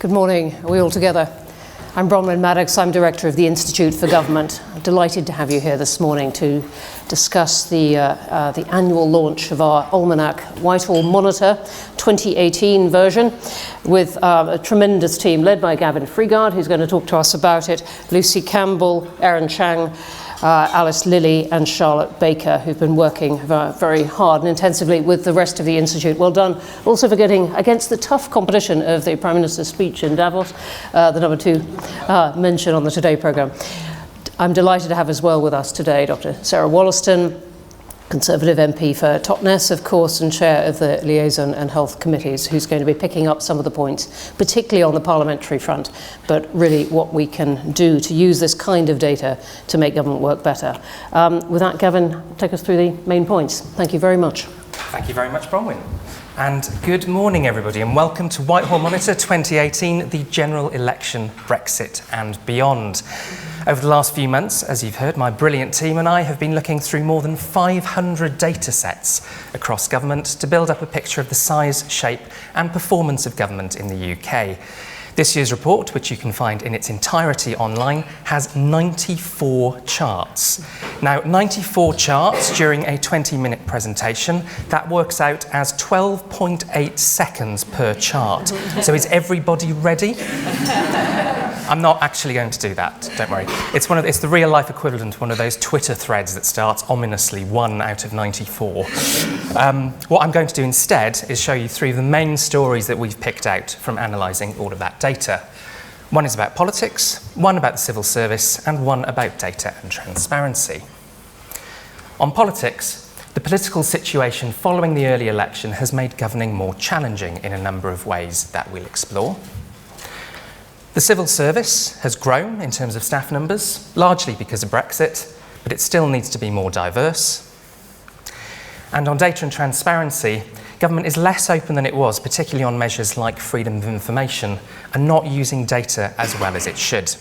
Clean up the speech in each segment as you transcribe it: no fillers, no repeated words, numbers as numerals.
Good morning. Are we all together? I'm Bronwen Maddox. I'm Director of the Institute for Government. I'm delighted to have you here this morning to discuss the annual launch of our almanac, Whitehall Monitor 2018 version, with a tremendous team led by Gavin Freeguard, who's going to talk to us about it, Lucy Campbell, Erin Chang, Alice Lilly and Charlotte Baker, who've been working very hard and intensively with the rest of the Institute. Well done also for getting against the tough competition of the Prime Minister's speech in Davos, the number 2 mention on the Today programme. I'm delighted to have as well with us today Dr Sarah Wollaston, Conservative MP for Totnes, of course, and Chair of the Liaison and Health Committees, who's going to be picking up some of the points, particularly on the parliamentary front, but really what we can do to use this kind of data to make government work better. With that, Gavin, take us through the main points. Thank you very much. Thank you very much, Bronwen. And good morning, everybody, and welcome to Whitehall Monitor 2018, the general election, Brexit and beyond. Over the last few months, as you've heard, my brilliant team and I have been looking through more than 500 data sets across government to build up a picture of the size, shape and performance of government in the UK. This year's report, which you can find in its entirety online, has 94 charts. Now, 94 charts during a 20-minute presentation, that works out as 12.8 seconds per chart. So is everybody ready? I'm not actually going to do that, don't worry. It's the real-life equivalent of one of those Twitter threads that starts ominously 1 out of 94. What I'm going to do instead is show you 3 of the main stories that we've picked out from analysing all of that data. One is about politics, one about the civil service, and one about data and transparency. On politics, the political situation following the early election has made governing more challenging in a number of ways that we'll explore. The civil service has grown in terms of staff numbers, largely because of Brexit, but it still needs to be more diverse. And on data and transparency, government is less open than it was, particularly on measures like freedom of information, and not using data as well as it should.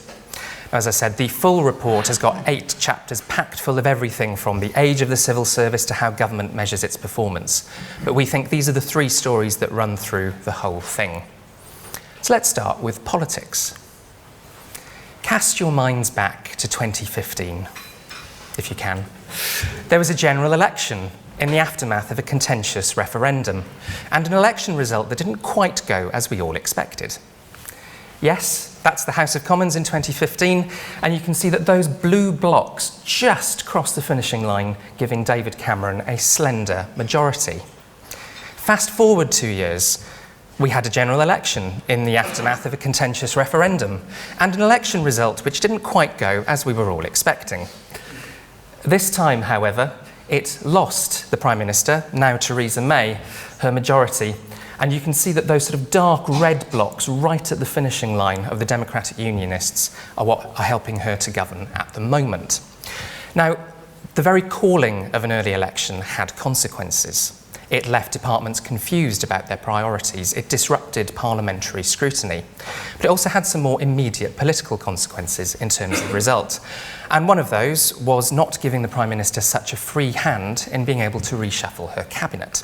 As I said, the full report has got 8 chapters packed full of everything from the age of the civil service to how government measures its performance. But we think these are the 3 stories that run through the whole thing. So let's start with politics. Cast your minds back to 2015, if you can. There was a general election in the aftermath of a contentious referendum, and an election result that didn't quite go as we all expected. Yes, that's the House of Commons in 2015, and you can see that those blue blocks just crossed the finishing line, giving David Cameron a slender majority. Fast forward 2 years, we had a general election in the aftermath of a contentious referendum, and an election result which didn't quite go as we were all expecting. This time, however, it lost the Prime Minister, now Theresa May, her majority, and you can see that those sort of dark red blocks right at the finishing line of the Democratic Unionists are what are helping her to govern at the moment. Now, the very calling of an early election had consequences. It left departments confused about their priorities. It disrupted parliamentary scrutiny. But it also had some more immediate political consequences in terms of the result. And one of those was not giving the Prime Minister such a free hand in being able to reshuffle her cabinet.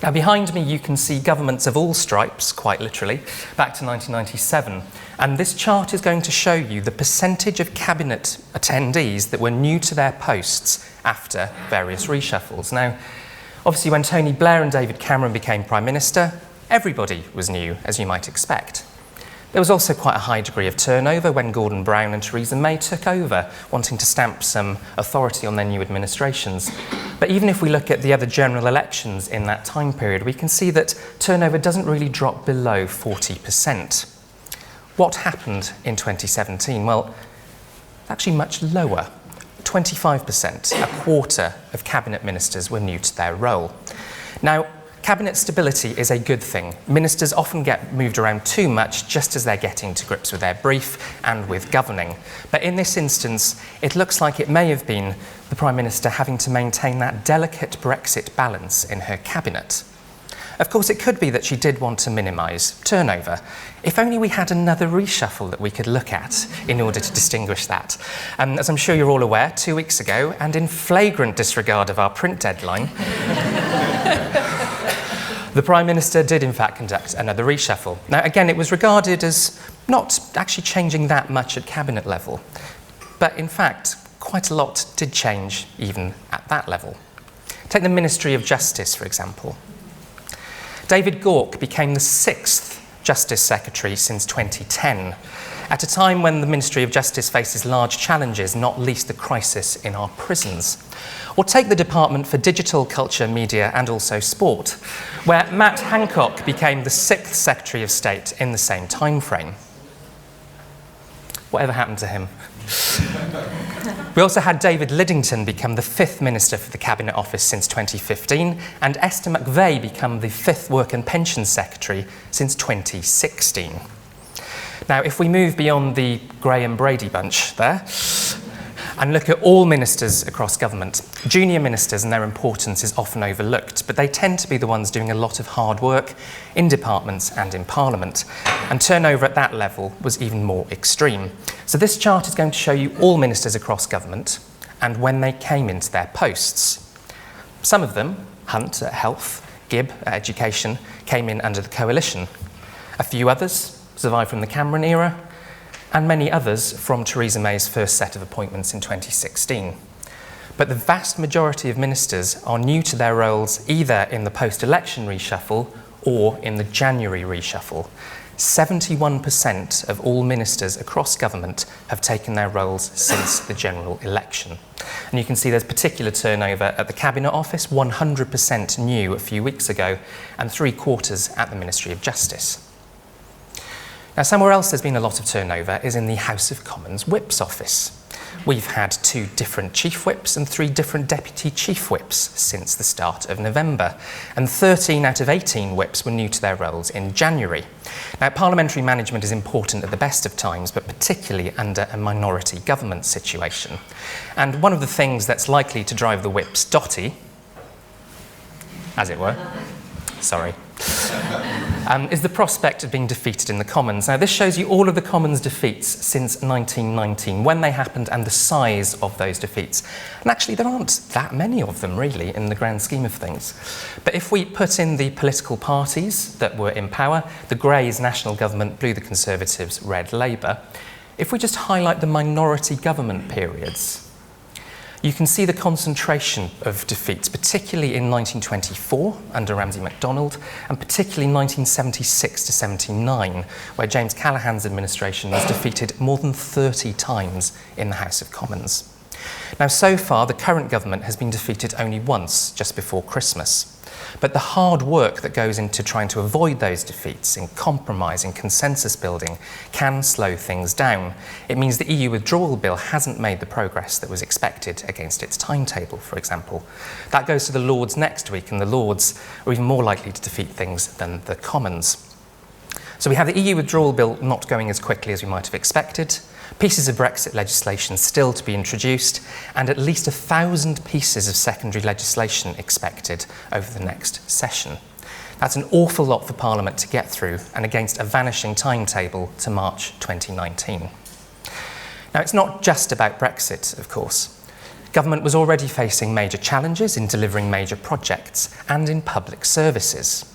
Now, behind me, you can see governments of all stripes, quite literally, back to 1997. And this chart is going to show you the percentage of cabinet attendees that were new to their posts after various reshuffles. Now, obviously, when Tony Blair and David Cameron became Prime Minister, everybody was new, as you might expect. There was also quite a high degree of turnover when Gordon Brown and Theresa May took over, wanting to stamp some authority on their new administrations. But even if we look at the other general elections in that time period, we can see that turnover doesn't really drop below 40%. What happened in 2017? Well, actually much lower. 25%, a quarter of cabinet ministers were new to their role. Now, cabinet stability is a good thing. Ministers often get moved around too much just as they're getting to grips with their brief and with governing. But in this instance, it looks like it may have been the Prime Minister having to maintain that delicate Brexit balance in her cabinet. Of course, it could be that she did want to minimise turnover. If only we had another reshuffle that we could look at in order to distinguish that. As I'm sure you're all aware, 2 weeks ago, and in flagrant disregard of our print deadline, The Prime Minister did in fact conduct another reshuffle. Now again, it was regarded as not actually changing that much at cabinet level, but in fact quite a lot did change even at that level. Take the Ministry of Justice, for example. David Gauke became the 6th Justice Secretary since 2010, at a time when the Ministry of Justice faces large challenges, not least the crisis in our prisons. Or take the Department for Digital, Culture, Media and also Sport, where Matt Hancock became the 6th Secretary of State in the same time frame. Whatever happened to him? We also had David Liddington become the 5th Minister for the Cabinet Office since 2015, and Esther McVeigh become the 5th Work and Pensions Secretary since 2016. Now, if we move beyond the Graham Brady bunch there, and look at all ministers across government, junior ministers and their importance is often overlooked, but they tend to be the ones doing a lot of hard work in departments and in Parliament, and turnover at that level was even more extreme. So this chart is going to show you all ministers across government and when they came into their posts. Some of them, Hunt at Health, Gibb at Education, came in under the coalition. A few others survived from the Cameron era, and many others from Theresa May's first set of appointments in 2016. But the vast majority of ministers are new to their roles either in the post-election reshuffle or in the January reshuffle. 71% of all ministers across government have taken their roles since the general election. And you can see there's particular turnover at the Cabinet Office, 100% new a few weeks ago, and 3/4 at the Ministry of Justice. Now, somewhere else there's been a lot of turnover is in the House of Commons Whip's office. We've had 2 different Chief Whips and 3 different Deputy Chief Whips since the start of November, and 13 out of 18 Whips were new to their roles in January. Now, parliamentary management is important at the best of times, but particularly under a minority government situation. And one of the things that's likely to drive the Whips dotty, as it were, is the prospect of being defeated in the Commons. Now, this shows you all of the Commons defeats since 1919, when they happened and the size of those defeats. And actually, there aren't that many of them, really, in the grand scheme of things. But if we put in the political parties that were in power, the Greys, National Government, Blue, the Conservatives, Red, Labour, if we just highlight the minority government periods, you can see the concentration of defeats, particularly in 1924 under Ramsay MacDonald, and particularly 1976 to 79, where James Callaghan's administration was defeated more than 30 times in the House of Commons. Now, so far, the current government has been defeated only once, just before Christmas. But the hard work that goes into trying to avoid those defeats in compromise and consensus building can slow things down. It means the EU withdrawal bill hasn't made the progress that was expected against its timetable, for example. That goes to the Lords next week, and the Lords are even more likely to defeat things than the Commons. So we have the EU withdrawal bill not going as quickly as we might have expected, pieces of Brexit legislation still to be introduced, and at least 1,000 pieces of secondary legislation expected over the next session. That's an awful lot for Parliament to get through, and against a vanishing timetable to March 2019. Now, it's not just about Brexit, of course. Government was already facing major challenges in delivering major projects and in public services.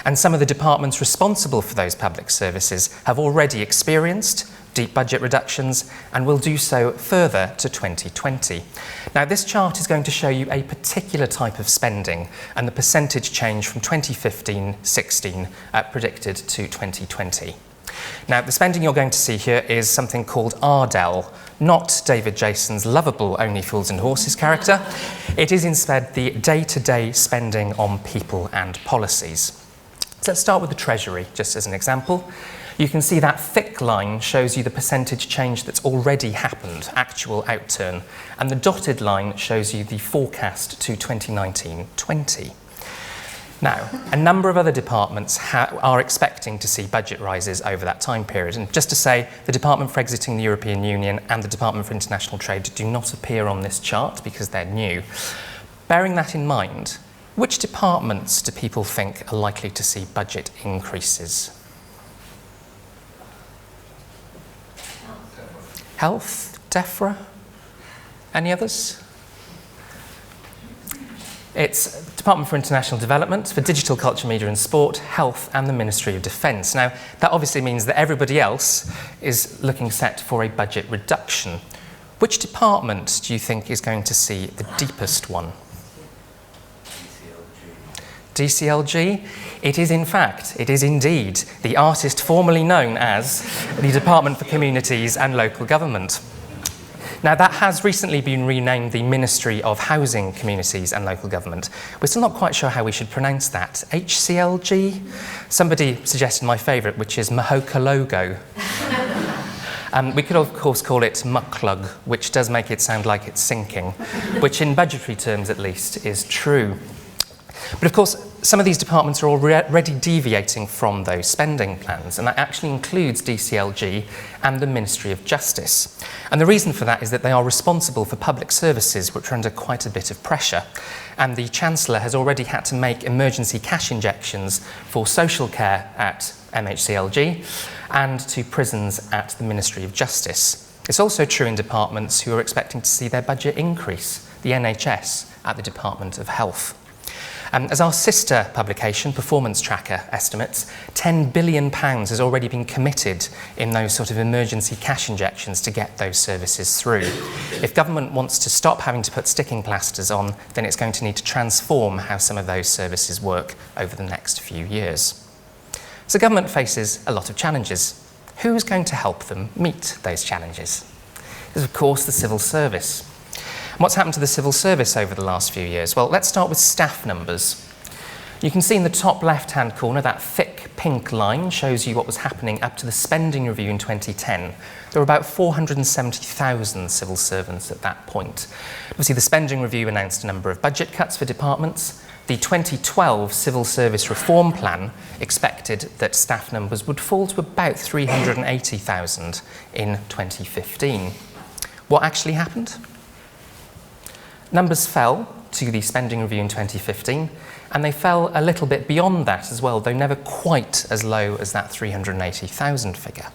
And some of the departments responsible for those public services have already experienced deep budget reductions and will do so further to 2020. Now, this chart is going to show you a particular type of spending and the percentage change from 2015-16 predicted to 2020. Now, the spending you're going to see here is something called RDEL, not David Jason's lovable Only Fools and Horses character. It is instead the day-to-day spending on people and policies. So let's start with the Treasury, just as an example. You can see that thick line shows you the percentage change that's already happened, actual outturn, and the dotted line shows you the forecast to 2019-20. Now, a number of other departments are expecting to see budget rises over that time period. And just to say, the Department for Exiting the European Union and the Department for International Trade do not appear on this chart because they're new. Bearing that in mind, which departments do people think are likely to see budget increases? Health, DEFRA, any others? It's Department for International Development, for Digital Culture, Media and Sport, Health and the Ministry of Defence. Now, that obviously means that everybody else is looking set for a budget reduction. Which department do you think is going to see the deepest one? DCLG? It is in fact, it is indeed, the artist formerly known as the Department for Communities and Local Government. Now, that has recently been renamed the Ministry of Housing, Communities and Local Government. We're still not quite sure how we should pronounce that. HCLG? Somebody suggested my favourite, which is Mahoka Logo. We could, of course, call it Mucklug, which does make it sound like it's sinking, which in budgetary terms, at least, is true. But of course, some of these departments are already deviating from those spending plans, and that actually includes DCLG and the Ministry of Justice. And the reason for that is that they are responsible for public services which are under quite a bit of pressure. And the Chancellor has already had to make emergency cash injections for social care at MHCLG and to prisons at the Ministry of Justice. It's also true in departments who are expecting to see their budget increase, the NHS at the Department of Health. As our sister publication, Performance Tracker, estimates, £10 billion has already been committed in those sort of emergency cash injections to get those services through. If government wants to stop having to put sticking plasters on, then it's going to need to transform how some of those services work over the next few years. So government faces a lot of challenges. Who's going to help them meet those challenges? There's, of course, the civil service. What's happened to the civil service over the last few years? Well, let's start with staff numbers. You can see in the top left-hand corner, that thick pink line shows you what was happening up to the spending review in 2010. There were about 470,000 civil servants at that point. Obviously, the spending review announced a number of budget cuts for departments. The 2012 Civil Service Reform Plan expected that staff numbers would fall to about 380,000 in 2015. What actually happened? Numbers fell to the spending review in 2015, and they fell a little bit beyond that as well, though never quite as low as that 380,000 figure.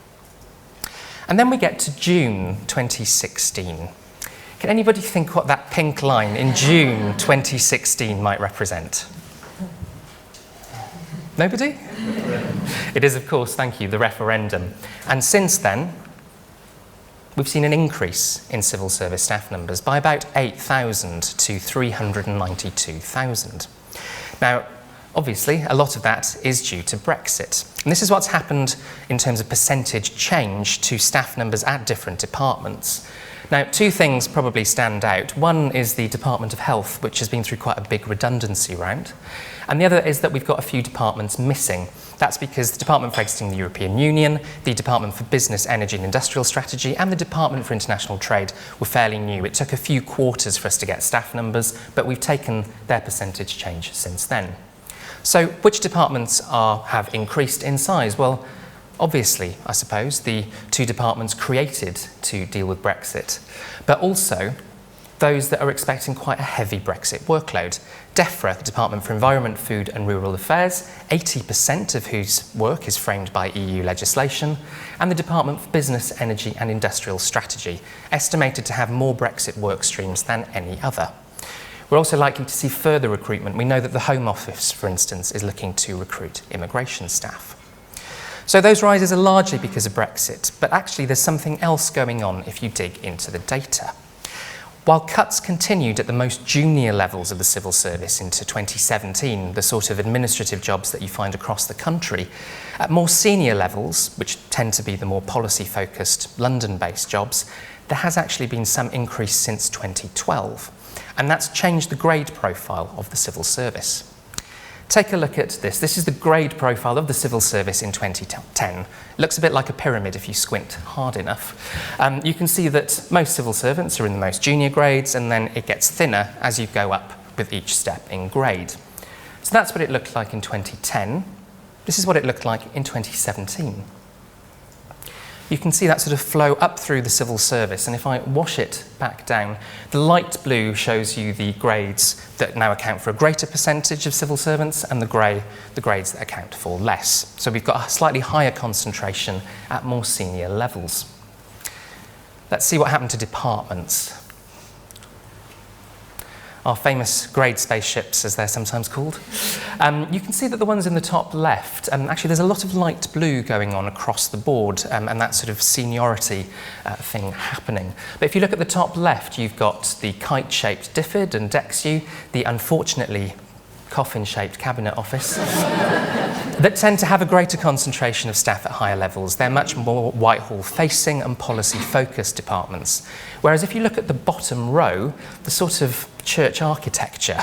And then we get to June 2016. Can anybody think what that pink line in June 2016 might represent? Nobody? It is, of course, thank you, the referendum. And since then, we've seen an increase in civil service staff numbers by about 8,000 to 392,000. Now, obviously, a lot of that is due to Brexit. And this is what's happened in terms of percentage change to staff numbers at different departments. Now, two things probably stand out. One is the Department of Health, which has been through quite a big redundancy round. And the other is that we've got a few departments missing. That's because the Department for Exiting the European Union, the Department for Business, Energy and Industrial Strategy and the Department for International Trade were fairly new. It took a few quarters for us to get staff numbers, but we've taken their percentage change since then. So which departments have increased in size? Well, obviously, I suppose, the two departments created to deal with Brexit, but also those that are expecting quite a heavy Brexit workload. DEFRA, the Department for Environment, Food and Rural Affairs, 80% of whose work is framed by EU legislation, and the Department for Business, Energy and Industrial Strategy, estimated to have more Brexit work streams than any other. We're also likely to see further recruitment. We know that the Home Office, for instance, is looking to recruit immigration staff. So those rises are largely because of Brexit, but actually there's something else going on if you dig into the data. While cuts continued at the most junior levels of the civil service into 2017, the sort of administrative jobs that you find across the country, at more senior levels, which tend to be the more policy-focused London-based jobs, there has actually been some increase since 2012, and that's changed the grade profile of the civil service. Take a look at this. This is the grade profile of the civil service in 2010. It looks a bit like a pyramid if you squint hard enough. You can see that most civil servants are in the most junior grades, and then it gets thinner as you go up with each step in grade. So that's what it looked like in 2010. This is what it looked like in 2017. You can see that sort of flow up through the civil service, and if I wash it back down, the light blue shows you the grades that now account for a greater percentage of civil servants, and the grey, the grades that account for less. So we've got a slightly higher concentration at more senior levels. Let's see what happened to departments. our famous grade spaceships, as they're sometimes called. You can see that the ones in the top left, actually there's a lot of light blue going on across the board, and that sort of seniority thing happening. But if you look at the top left, you've got the kite-shaped DFID and DEXU, the unfortunately coffin-shaped Cabinet Office, that tend to have a greater concentration of staff at higher levels. They're much more Whitehall-facing and policy-focused departments. Whereas if you look at the bottom row, the sort of church architecture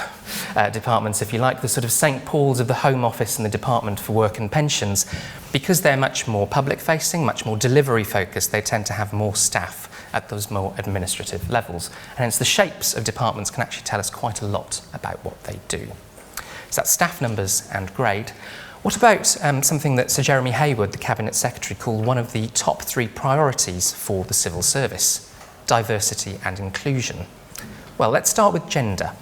departments, if you like, the sort of St Paul's of the Home Office and the Department for Work and Pensions, because they're much more public-facing, much more delivery-focused, they tend to have more staff at those more administrative levels. And hence the shapes of departments can actually tell us quite a lot about what they do. So that's staff numbers and grade. What about something that Sir Jeremy Hayward, the Cabinet Secretary, called one of the top 3 priorities for the civil service? Diversity and inclusion. Well, let's start with gender.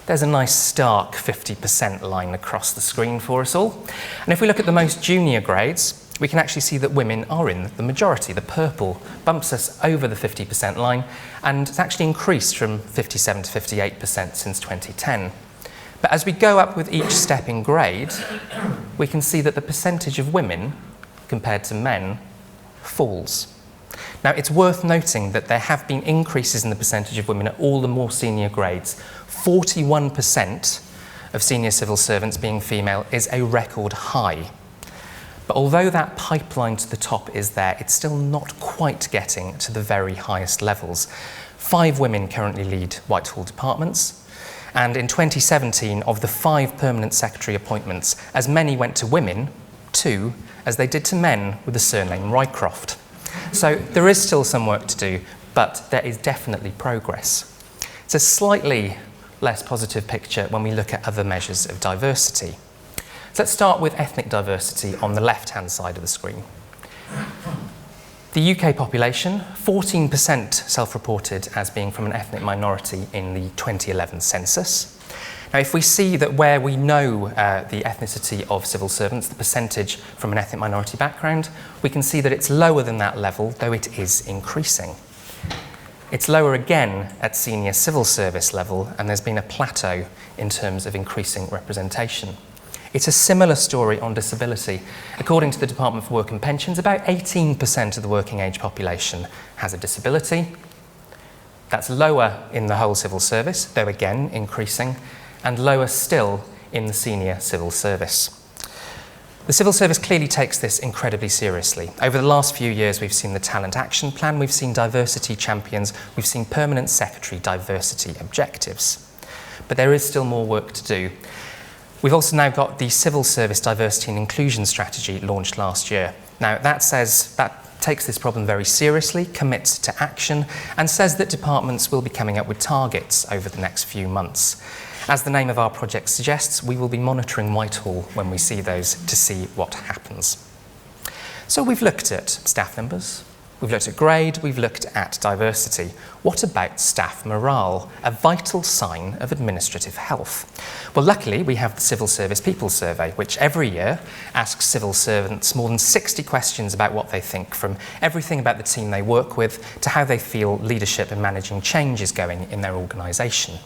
There's a nice stark 50% line across the screen for us all. And if we look at the most junior grades, we can actually see that women are in the majority. The purple bumps us over the 50% line, and it's actually increased from 57 to 58% since 2010. But as we go up with each step in grade, we can see that the percentage of women compared to men falls. Now, it's worth noting that there have been increases in the percentage of women at all the more senior grades. 41% of senior civil servants being female is a record high. But although that pipeline to the top is there, it's still not quite getting to the very highest levels. 5 women currently lead Whitehall departments. And in 2017, of the 5 permanent secretary appointments, as many went to women, 2, as they did to men with the surname Rycroft. So there is still some work to do, but there is definitely progress. It's a slightly less positive picture when we look at other measures of diversity. So let's start with ethnic diversity on the left-hand side of the screen. The UK population, 14% self-reported as being from an ethnic minority in the 2011 census. Now, if we see that where we know the ethnicity of civil servants, the percentage from an ethnic minority background, we can see that it's lower than that level, though it is increasing. It's lower again at senior civil service level, and there's been a plateau in terms of increasing representation. It's a similar story on disability. According to the Department for Work and Pensions, about 18% of the working age population has a disability. That's lower in the whole civil service, though again increasing, and lower still in the senior civil service. The civil service clearly takes this incredibly seriously. Over the last few years, we've seen the Talent Action Plan, we've seen diversity champions, we've seen permanent secretary diversity objectives. But there is still more work to do. We've also now got the Civil Service Diversity and Inclusion Strategy launched last year. Now, that takes this problem very seriously, commits to action, and says that departments will be coming up with targets over the next few months. As the name of our project suggests, we will be monitoring Whitehall when we see those to see what happens. So we've looked at staff numbers, we've looked at grade, we've looked at diversity. What about staff morale, a vital sign of administrative health? Well, luckily, we have the Civil Service People Survey, which every year asks civil servants more than 60 questions about what they think, from everything about the team they work with to how they feel leadership and managing change is going in their organisation.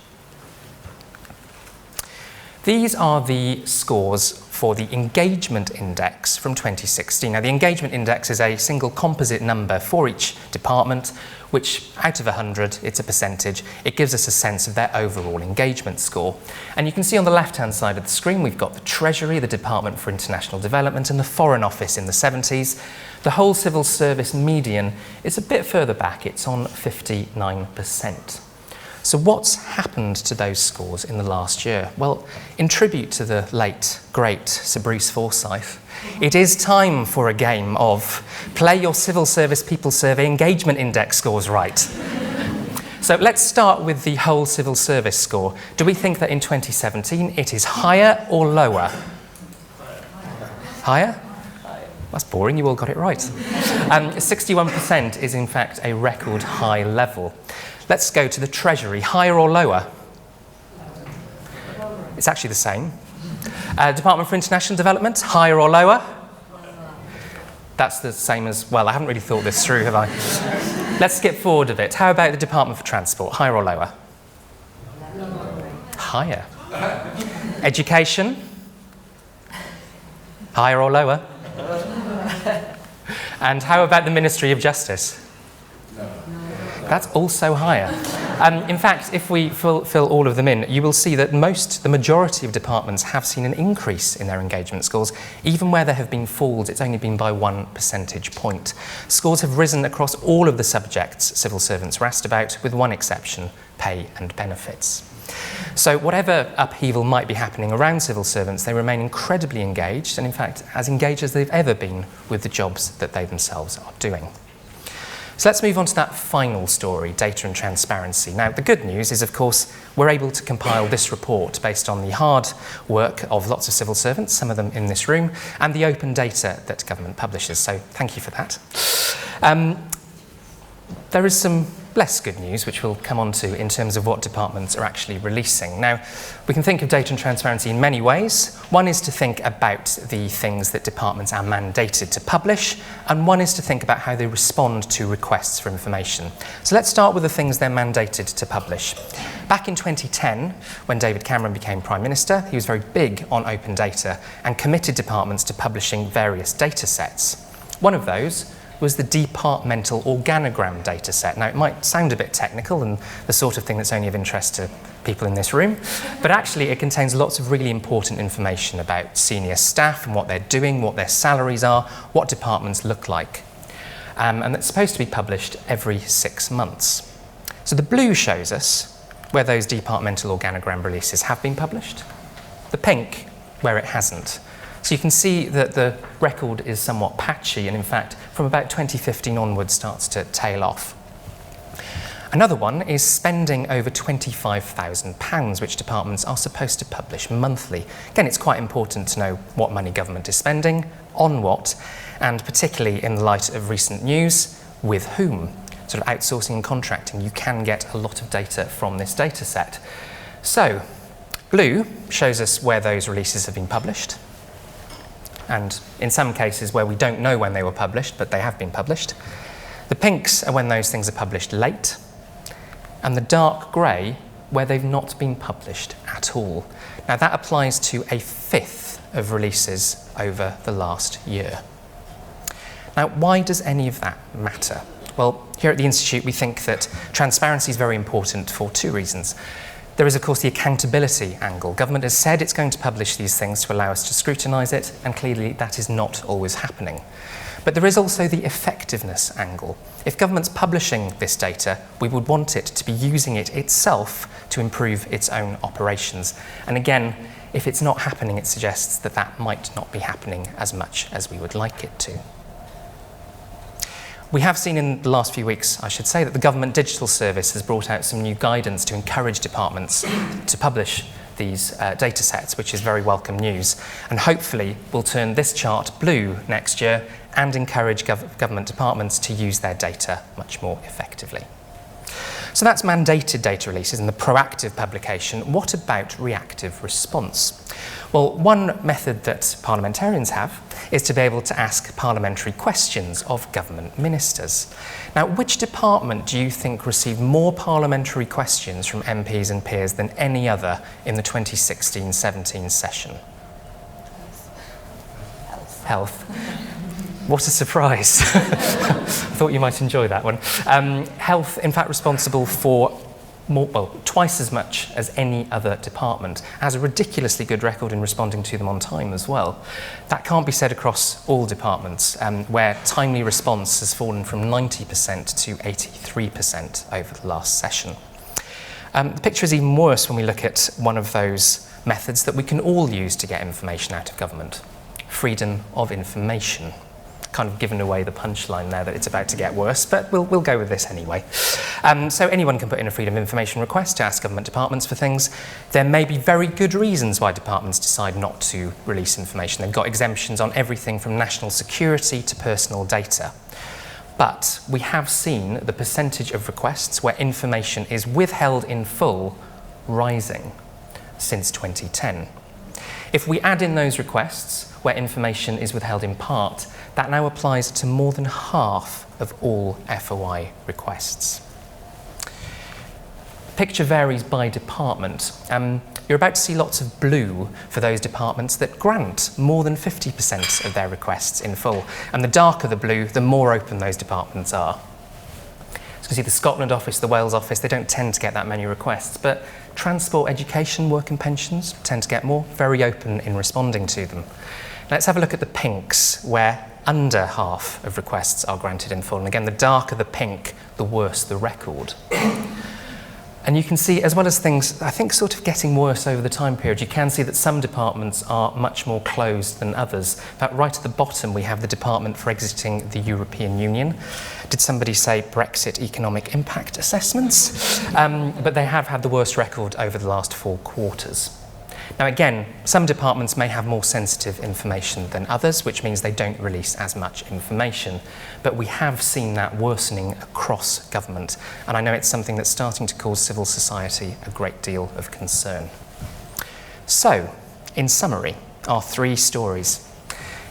These are the scores for the Engagement Index from 2016. Now, the Engagement Index is a single composite number for each department, which out of 100, it's a percentage. It gives us a sense of their overall engagement score. And you can see on the left-hand side of the screen, we've got the Treasury, the Department for International Development, and the Foreign Office in the 70s. The whole civil service median is a bit further back. It's on 59%. So what's happened to those scores in the last year? Well, in tribute to the late, great Sir Bruce Forsyth, it is time for a game of play your Civil Service People Survey Engagement Index scores right. So let's start with the whole civil service score. Do we think that in 2017 it is higher or lower? Higher? That's boring, you all got it right. 61% is in fact a record high level. Let's go to the Treasury. Higher or lower? It's actually the same. Department for International Development, higher or lower? That's the same as, well, I haven't really thought this through, have I? Let's skip forward a bit. How about the Department for Transport, higher or lower? Higher. Education? Higher or lower? And how about the Ministry of Justice? No. That's also higher. In fact, if we fill all of them in, you will see that the majority of departments have seen an increase in their engagement scores. Even where there have been falls, it's only been by 1 percentage point. Scores have risen across all of the subjects civil servants were asked about, with one exception: pay and benefits. So whatever upheaval might be happening around civil servants, they remain incredibly engaged, and in fact as engaged as they've ever been with the jobs that they themselves are doing. So let's move on to that final story, data and transparency. Now, the good news is, of course, we're able to compile this report based on the hard work of lots of civil servants, some of them in this room, and the open data that government publishes. So thank you for that. There is some less good news, which we'll come on to in terms of what departments are actually releasing. Now, we can think of data and transparency in many ways. One is to think about the things that departments are mandated to publish, and one is to think about how they respond to requests for information. So let's start with the things they're mandated to publish. Back in 2010, when David Cameron became Prime Minister, he was very big on open data and committed departments to publishing various data sets. One of those was the departmental organogram data set. Now, it might sound a bit technical and the sort of thing that's only of interest to people in this room, but actually it contains lots of really important information about senior staff and what they're doing, what their salaries are, what departments look like. And it's supposed to be published every 6 months. So the blue shows us where those departmental organogram releases have been published, the pink where it hasn't. So you can see that the record is somewhat patchy, and in fact, from about 2015 onwards starts to tail off. Another one is spending over £25,000, which departments are supposed to publish monthly. Again, it's quite important to know what money government is spending, on what, and particularly in the light of recent news, with whom. Sort of outsourcing and contracting, you can get a lot of data from this data set. So, blue shows us where those releases have been published, and in some cases where we don't know when they were published, but they have been published. The pinks are when those things are published late, and the dark grey where they've not been published at all. Now that applies to a fifth of releases over the last year. Now, why does any of that matter? Well, here at the Institute we think that transparency is very important for 2 reasons. There is, of course, the accountability angle. Government has said it's going to publish these things to allow us to scrutinise it, and clearly that is not always happening. But there is also the effectiveness angle. If government's publishing this data, we would want it to be using it itself to improve its own operations. And again, if it's not happening, it suggests that that might not be happening as much as we would like it to. We have seen in the last few weeks, I should say, that the Government Digital Service has brought out some new guidance to encourage departments to publish these data sets, which is very welcome news, and hopefully will turn this chart blue next year and encourage government departments to use their data much more effectively. So that's mandated data releases and the proactive publication. What about reactive response? Well, one method that parliamentarians have is to be able to ask parliamentary questions of government ministers. Now, which department do you think received more parliamentary questions from MPs and peers than any other in the 2016-17 session? Health. What a surprise. I thought you might enjoy that one. Health, in fact, responsible for twice as much as any other department, has a ridiculously good record in responding to them on time as well. That can't be said across all departments, where timely response has fallen from 90% to 83% over the last session. The picture is even worse when we look at one of those methods that we can all use to get information out of government: freedom of information. Kind of given away the punchline there that it's about to get worse, but we'll go with this anyway. So anyone can put in a freedom of information request to ask government departments for things. There may be very good reasons why departments decide not to release information. They've got exemptions on everything from national security to personal data. But we have seen the percentage of requests where information is withheld in full rising since 2010. If we add in those requests where information is withheld in part, that now applies to more than half of all FOI requests. The picture varies by department. you're about to see lots of blue for those departments that grant more than 50% of their requests in full. And the darker the blue, the more open those departments are. So you can see the Scotland office, the Wales office, they don't tend to get that many requests, but transport, education, work and pensions tend to get more, very open in responding to them. Let's have a look at the pinks, where under half of requests are granted in full. And again, the darker the pink, the worse the record. And you can see, as well as things, I think, sort of getting worse over the time period, you can see that some departments are much more closed than others. In fact, right at the bottom, we have the Department for Exiting the European Union. Did somebody say Brexit economic impact assessments? But they have had the worst record over the last 4 quarters. Now again, some departments may have more sensitive information than others, which means they don't release as much information. But we have seen that worsening across government, and I know it's something that's starting to cause civil society a great deal of concern. So, in summary, our 3 stories.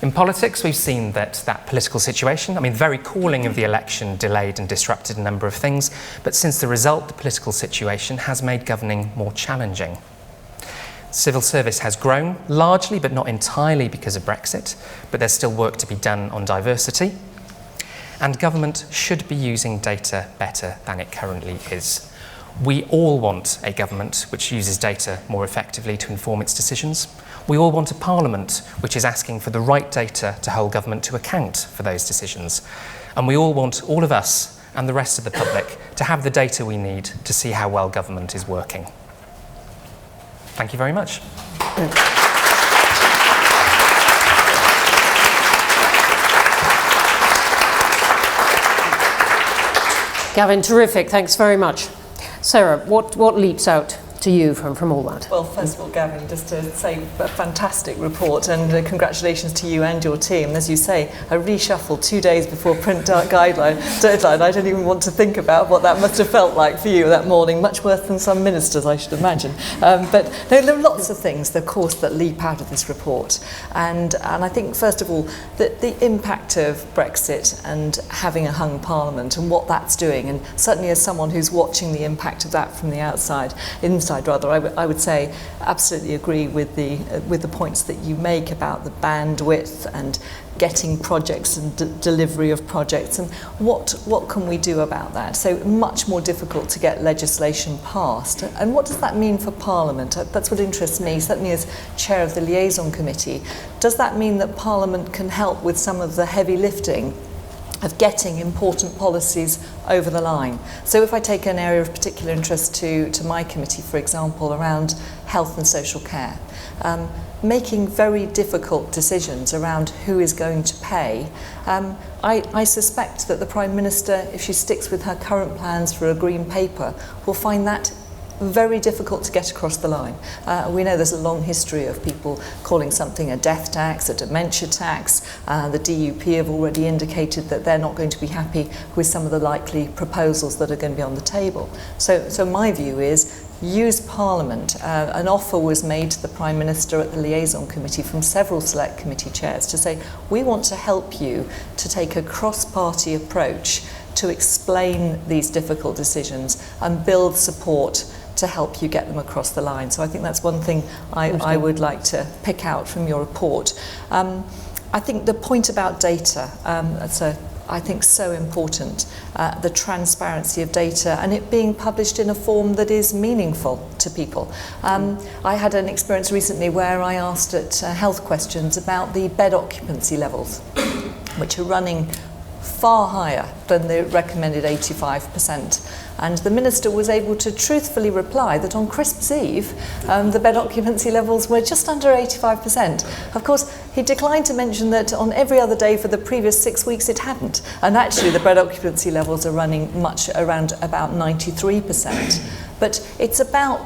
In politics, we've seen that political situation, the very calling of the election delayed and disrupted a number of things, but since the result, the political situation has made governing more challenging. Civil service has grown, largely but not entirely because of Brexit, but there's still work to be done on diversity. And government should be using data better than it currently is. We all want a government which uses data more effectively to inform its decisions. We all want a parliament which is asking for the right data to hold government to account for those decisions. And we all want, all of us and the rest of the public, to have the data we need to see how well government is working. Thank you very much. Gavin, terrific. Thanks very much. Sarah, what leaps out to you from all that? Well, first of all, Gavin, just to say a fantastic report, and congratulations to you and your team. As you say, a reshuffle 2 days before print deadline. I don't even want to think about what that must have felt like for you that morning, much worse than some ministers, I should imagine. But no, there are lots of things, of course, that leap out of this report. And I think, first of all, that the impact of Brexit and having a hung parliament and what that's doing, and certainly as someone who's watching the impact of that from the inside, I would say absolutely agree with the points that you make about the bandwidth and getting projects and delivery of projects, and what can we do about that. So much more difficult to get legislation passed. And what does that mean for Parliament? That's what interests me, certainly as chair of the liaison committee. Does that mean that Parliament can help with some of the heavy lifting of getting important policies over the line? So if I take an area of particular interest to my committee, for example, around health and social care, making very difficult decisions around who is going to pay, I suspect that the Prime Minister, if she sticks with her current plans for a green paper, will find that very difficult to get across the line. We know there's a long history of people calling something a death tax, a dementia tax. The DUP have already indicated that they're not going to be happy with some of the likely proposals that are going to be on the table. So my view is use Parliament. An offer was made to the Prime Minister at the liaison committee from several select committee chairs to say, we want to help you to take a cross-party approach to explain these difficult decisions and build support to help you get them across the line. So I think that's one thing I would like to pick out from your report. I think the point about data, that's I think so important, the transparency of data and it being published in a form that is meaningful to people. I had an experience recently where I asked at Health Questions about the bed occupancy levels, which are running far higher than the recommended 85%. And the Minister was able to truthfully reply that on Christmas Eve, the bed occupancy levels were just under 85%. Of course, he declined to mention that on every other day for the previous 6 weeks it hadn't. And actually the bed occupancy levels are running much around about 93%. But it's about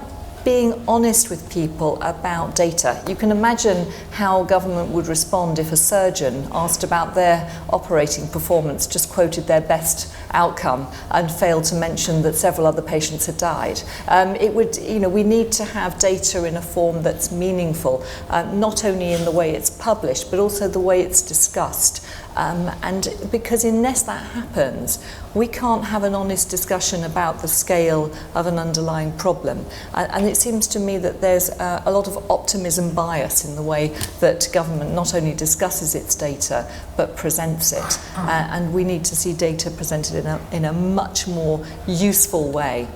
being honest with people about data. You can imagine how government would respond if a surgeon asked about their operating performance, just quoted their best outcome and failed to mention that several other patients had died. We need to have data in a form that's meaningful, not only in the way it's published, but also the way it's discussed. And because unless that happens, we can't have an honest discussion about the scale of an underlying problem. And it seems to me that there's a lot of optimism bias in the way that government not only discusses its data but presents it, and we need to see data presented in a much more useful way,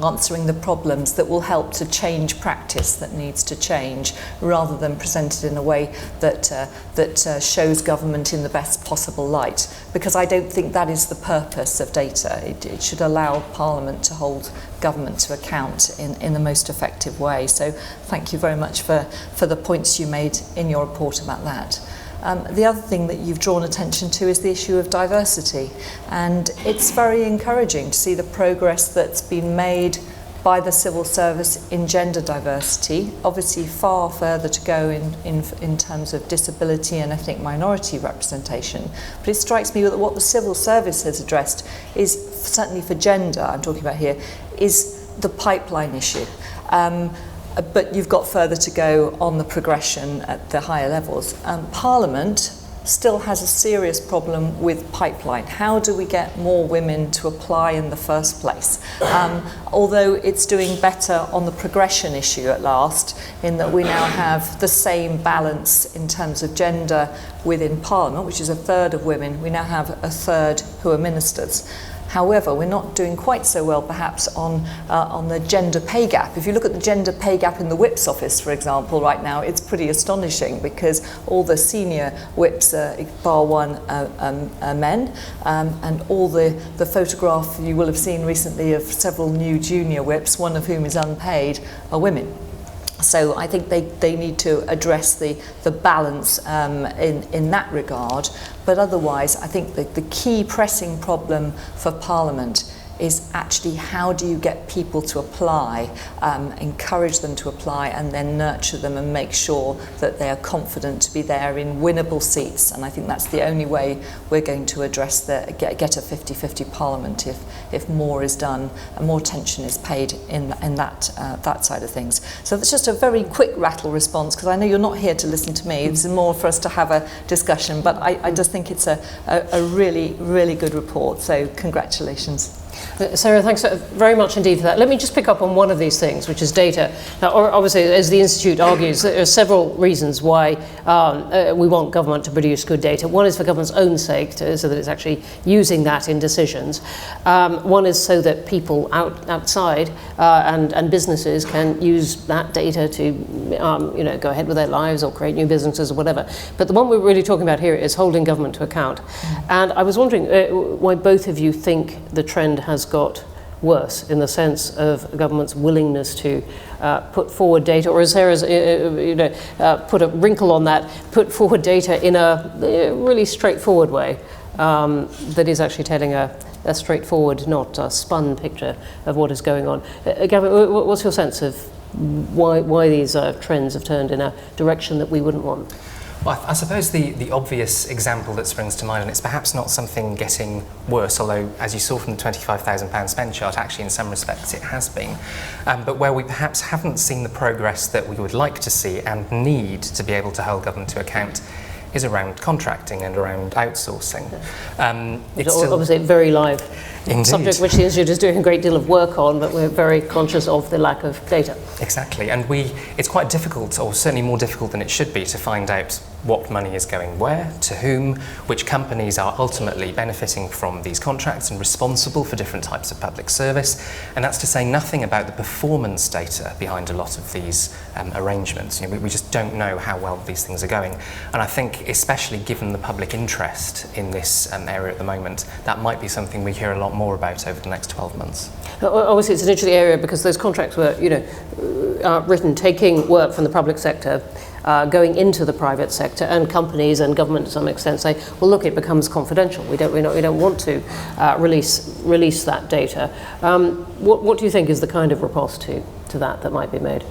answering the problems that will help to change practice that needs to change, rather than presented in a way that shows government in the best possible light. Because I don't think that is the purpose of data. It should allow Parliament to hold government to account in the most effective way. So thank you very much for the points you made in your report about that. The other thing that you've drawn attention to is the issue of diversity, and it's very encouraging to see the progress that's been made by the civil service in gender diversity. Obviously far further to go in terms of disability and ethnic minority representation, but it strikes me that what the civil service has addressed is, certainly for gender I'm talking about here, is the pipeline issue. But you've got further to go on the progression at the higher levels. Parliament still has a serious problem with pipeline. How do we get more women to apply in the first place? Although it's doing better on the progression issue at last, in that we now have the same balance in terms of gender within Parliament, which is a third of women. We now have a third who are ministers. However, we're not doing quite so well perhaps on the gender pay gap. If you look at the gender pay gap in the whip's office, for example, right now, it's pretty astonishing, because all the senior whips, bar one, are men, and all the photograph you will have seen recently of several new junior whips, one of whom is unpaid, are women. So I think they need to address the balance in that regard. But otherwise, I think the key pressing problem for Parliament is actually how do you get people to apply, encourage them to apply, and then nurture them and make sure that they are confident to be there in winnable seats. And I think that's the only way we're going to address get a 50-50 Parliament, if more is done and more attention is paid in that side of things. So that's just a very quick rattle response, because I know you're not here to listen to me. This is more for us to have a discussion, but I just think it's a really, really good report. So congratulations. Sarah, thanks very much indeed for that. Let me just pick up on one of these things, which is data. Now, obviously, as the Institute argues, there are several reasons why we want government to produce good data. One is for government's own sake, so that it's actually using that in decisions. One is so that people outside and businesses can use that data to go ahead with their lives or create new businesses or whatever. But the one we're really talking about here is holding government to account. And I was wondering why both of you think the trend has got worse, in the sense of government's willingness to put forward data, or as Sarah's put a wrinkle on that, put forward data in a really straightforward way that is actually telling a straightforward, not a spun picture of what is going on. Gavin, what's your sense of why these trends have turned in a direction that we wouldn't want? Well, I suppose the obvious example that springs to mind, and it's perhaps not something getting worse, although as you saw from the £25,000 spend chart, actually in some respects it has been, but where we perhaps haven't seen the progress that we would like to see and need to be able to hold government to account, is around contracting and around outsourcing. It's obviously a very live subject which the Institute is doing a great deal of work on, but we're very conscious of the lack of data. Exactly, and it's quite difficult, or certainly more difficult than it should be, to find out what money is going where, to whom, which companies are ultimately benefiting from these contracts and responsible for different types of public service, and that's to say nothing about the performance data behind a lot of these arrangements. We just don't know how well these things are going, and I think especially given the public interest in this area at the moment, that might be something we hear a lot more about over the next 12 months. Obviously it's an interesting area because those contracts were written taking work from the public sector, going into the private sector, and companies and government to some extent say, well, look, it becomes confidential. We don't want to release that data. What do you think is the kind of riposte to that might be made?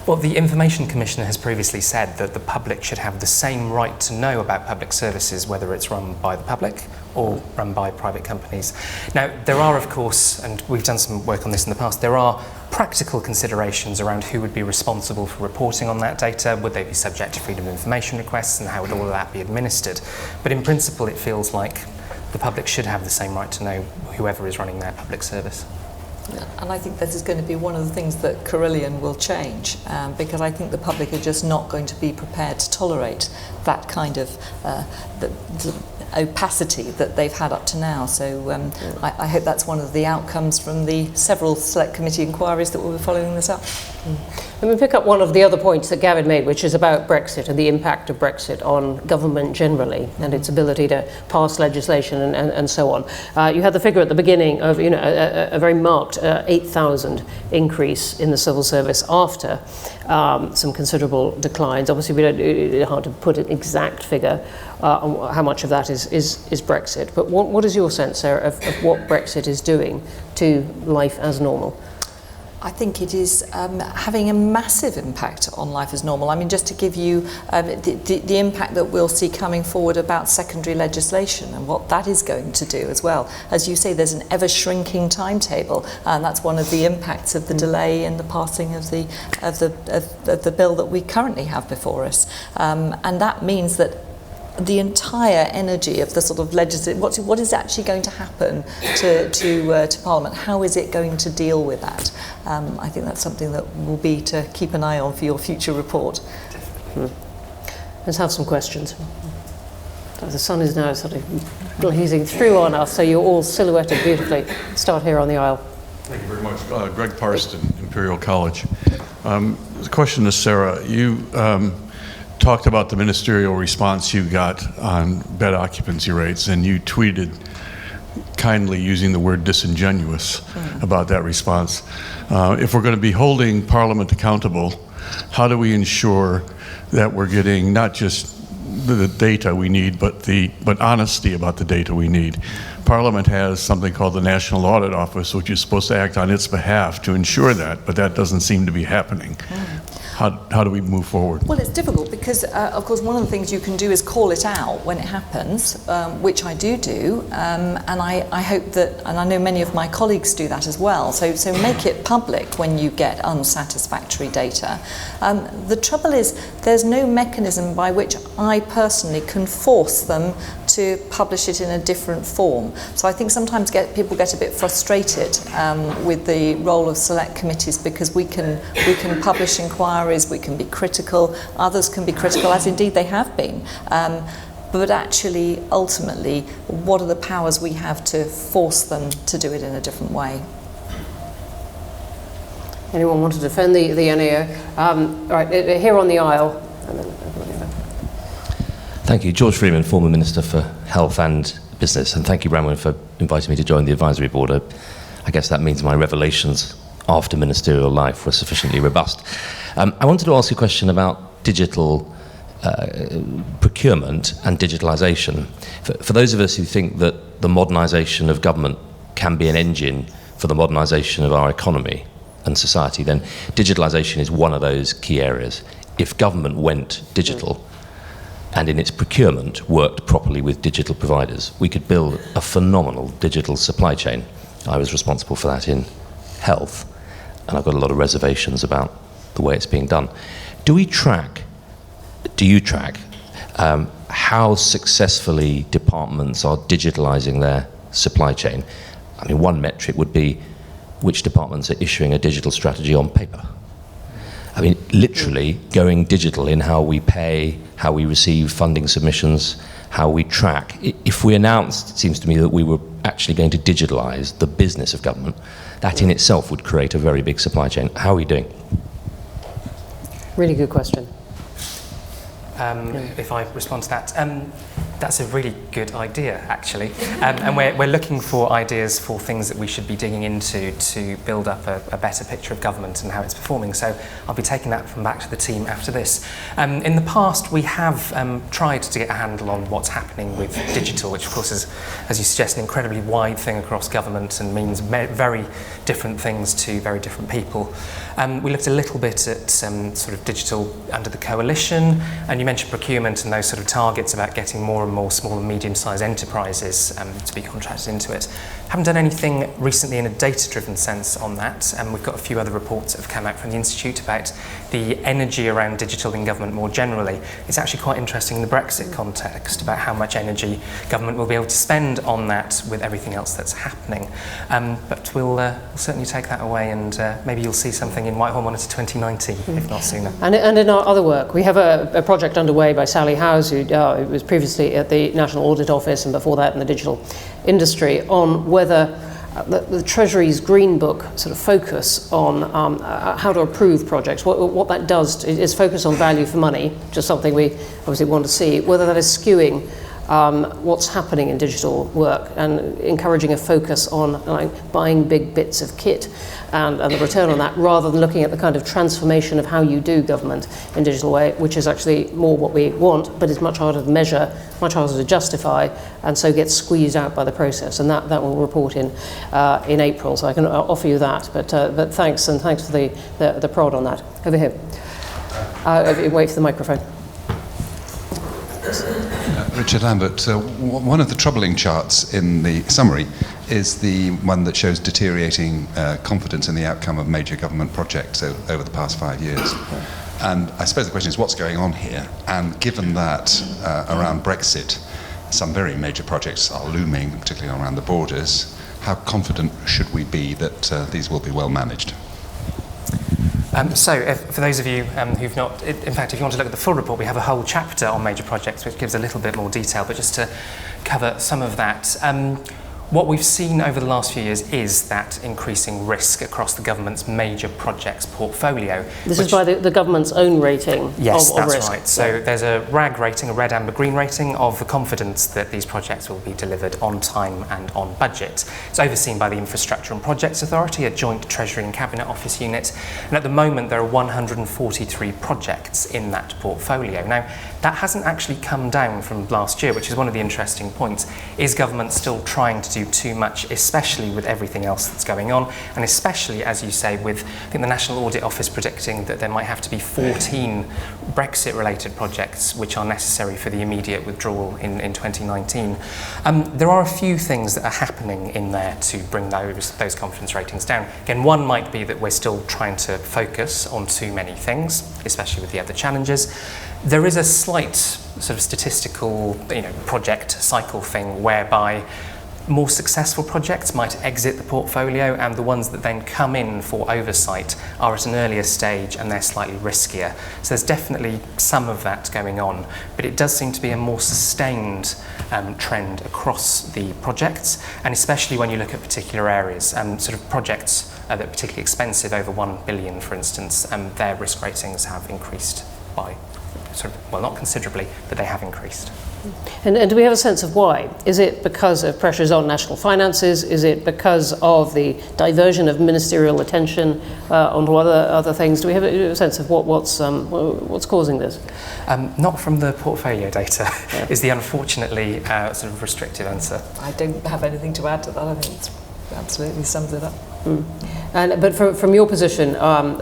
Well, the Information Commissioner has previously said that the public should have the same right to know about public services, whether it's run by the public or run by private companies. Now, there are, of course, and we've done some work on this in the past, there are practical considerations around who would be responsible for reporting on that data. Would they be subject to freedom of information requests, and how would all of that be administered? But in principle, it feels like the public should have the same right to know whoever is running their public service. And I think this is going to be one of the things that Carillion will change, because I think the public are just not going to be prepared to tolerate that kind of the opacity that they've had up to now. So I hope that's one of the outcomes from the several select committee inquiries that will be following this up. Let me pick up one of the other points that Gavin made, which is about Brexit and the impact of Brexit on government generally and its ability to pass legislation and so on. You had the figure at the beginning of a very marked 8,000 increase in the civil service after some considerable declines. Obviously, it's hard to put an exact figure on how much of that is Brexit. But what is your sense, Sarah, of what Brexit is doing to life as normal? I think it is having a massive impact on life as normal. I mean, just to give you the impact that we'll see coming forward about secondary legislation and what that is going to do as well. As you say, there's an ever-shrinking timetable, and that's one of the impacts of the delay in the passing of the bill that we currently have before us. And that means that the entire energy of the sort of legislative, what is actually going to happen to Parliament? How is it going to deal with that? I think that's something that will be to keep an eye on for your future report. Let's have some questions. The sun is now sort of blazing through on us, so you're all silhouetted beautifully. Start here on the aisle. Thank you very much. Greg Parston, Imperial College. The question to Sarah, you talked about the ministerial response you got on bed occupancy rates, and you tweeted kindly using the word disingenuous about that response. If we're going to be holding Parliament accountable, how do we ensure that we're getting not just the data we need, but honesty about the data we need? Parliament has something called the National Audit Office, which is supposed to act on its behalf to ensure that, but that doesn't seem to be happening. How do we move forward? Well, it's difficult because, of course, one of the things you can do is call it out when it happens, which I do, and I hope that, and I know many of my colleagues do that as well, so make it public when you get unsatisfactory data. The trouble is there's no mechanism by which I personally can force them to publish it in a different form. So I think sometimes people get a bit frustrated with the role of select committees, because we can publish inquiries, we can be critical, others can be critical, as indeed they have been. But actually, ultimately, what are the powers we have to force them to do it in a different way? Anyone want to defend the NAO? Right, here on the aisle. And then Thank you. George Freeman, former Minister for Health and Business, and thank you, Bronwen, for inviting me to join the advisory board. I guess that means my revelations after ministerial life were sufficiently robust. I wanted to ask you a question about digital procurement and digitalisation. For those of us who think that the modernisation of government can be an engine for the modernisation of our economy and society, then digitalisation is one of those key areas. If government went digital, and in its procurement worked properly with digital providers, we could build a phenomenal digital supply chain. I was responsible for that in health, and I've got a lot of reservations about the way it's being done. Do you track how successfully departments are digitalising their supply chain? I mean, one metric would be which departments are issuing a digital strategy on paper. I mean, literally going digital in how we pay, how we receive funding submissions, how we track. If we announced, it seems to me, that we were actually going to digitalise the business of government, that in itself would create a very big supply chain. How are we doing? really good question. If I respond to that, that's a really good idea, actually. And we're looking for ideas for things that we should be digging into to build up a better picture of government and how it's performing. So I'll be taking that back to the team after this. In the past, we have tried to get a handle on what's happening with digital, which of course is, as you suggest, an incredibly wide thing across government and means very different things to very different people. We looked a little bit at sort of digital under the coalition, and you mentioned procurement and those sort of targets about getting more and more small and medium-sized enterprises to be contracted into it. Haven't done anything recently in a data-driven sense on that, and we've got a few other reports that have come out from the Institute about the energy around digital in government more generally. It's actually quite interesting in the Brexit context about how much energy government will be able to spend on that with everything else that's happening. But we'll certainly take that away, and maybe you'll see something in Whitehall Monitor 2019, if not sooner. And in our other work, we have a project underway by Sally Howes, who was previously at the National Audit Office and before that in the digital industry, on whether the Treasury's Green Book sort of focus on how to approve projects, what that does is focus on value for money, which is something we obviously want to see, whether that is skewing what's happening in digital work and encouraging a focus on buying big bits of kit and the return on that, rather than looking at the kind of transformation of how you do government in digital way, which is actually more what we want, but is much harder to measure, much harder to justify, and so gets squeezed out by the process. And that will report in April, so I can offer you that. But thanks for the prod on that. Over here. Wait for the microphone. Richard Lambert, one of the troubling charts in the summary is the one that shows deteriorating confidence in the outcome of major government projects over the past 5 years. And I suppose the question is, what's going on here? And given that around Brexit, some very major projects are looming, particularly around the borders, how confident should we be that these will be well managed? For those of you who've not, in fact, if you want to look at the full report, we have a whole chapter on major projects which gives a little bit more detail, but just to cover some of that. What we've seen over the last few years is that increasing risk across the government's major projects portfolio. This is by the government's own rating yes, of that's risk. right. So there's a RAG rating, a red, amber, green rating of the confidence that these projects will be delivered on time and on budget. It's overseen by the Infrastructure and Projects Authority, a joint Treasury and Cabinet Office unit. And at the moment, there are 143 projects in that portfolio. Now, that hasn't actually come down from last year, which is one of the interesting points. Is government still trying to do too much, especially with everything else that's going on, and especially, as you say, with, I think, the National Audit Office predicting that there might have to be 14 Brexit-related projects which are necessary for the immediate withdrawal in 2019. There are a few things that are happening in there to bring those confidence ratings down. Again, one might be that we're still trying to focus on too many things, especially with the other challenges. There is a slight sort of statistical, project cycle thing whereby more successful projects might exit the portfolio, and the ones that then come in for oversight are at an earlier stage and they're slightly riskier. So there's definitely some of that going on, but it does seem to be a more sustained trend across the projects, and especially when you look at particular areas, sort of projects that are particularly expensive, over 1 billion, for instance, their risk ratings have increased by well, not considerably, but they have increased. And do we have a sense of why? Is it because of pressures on national finances? Is it because of the diversion of ministerial attention onto other things? Do we have a sense of what's causing this? Not from the portfolio data, is the unfortunately sort of restrictive answer. I don't have anything to add to that. I think it absolutely sums it up. But from your position on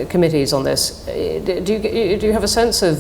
committees on this, do you have a sense of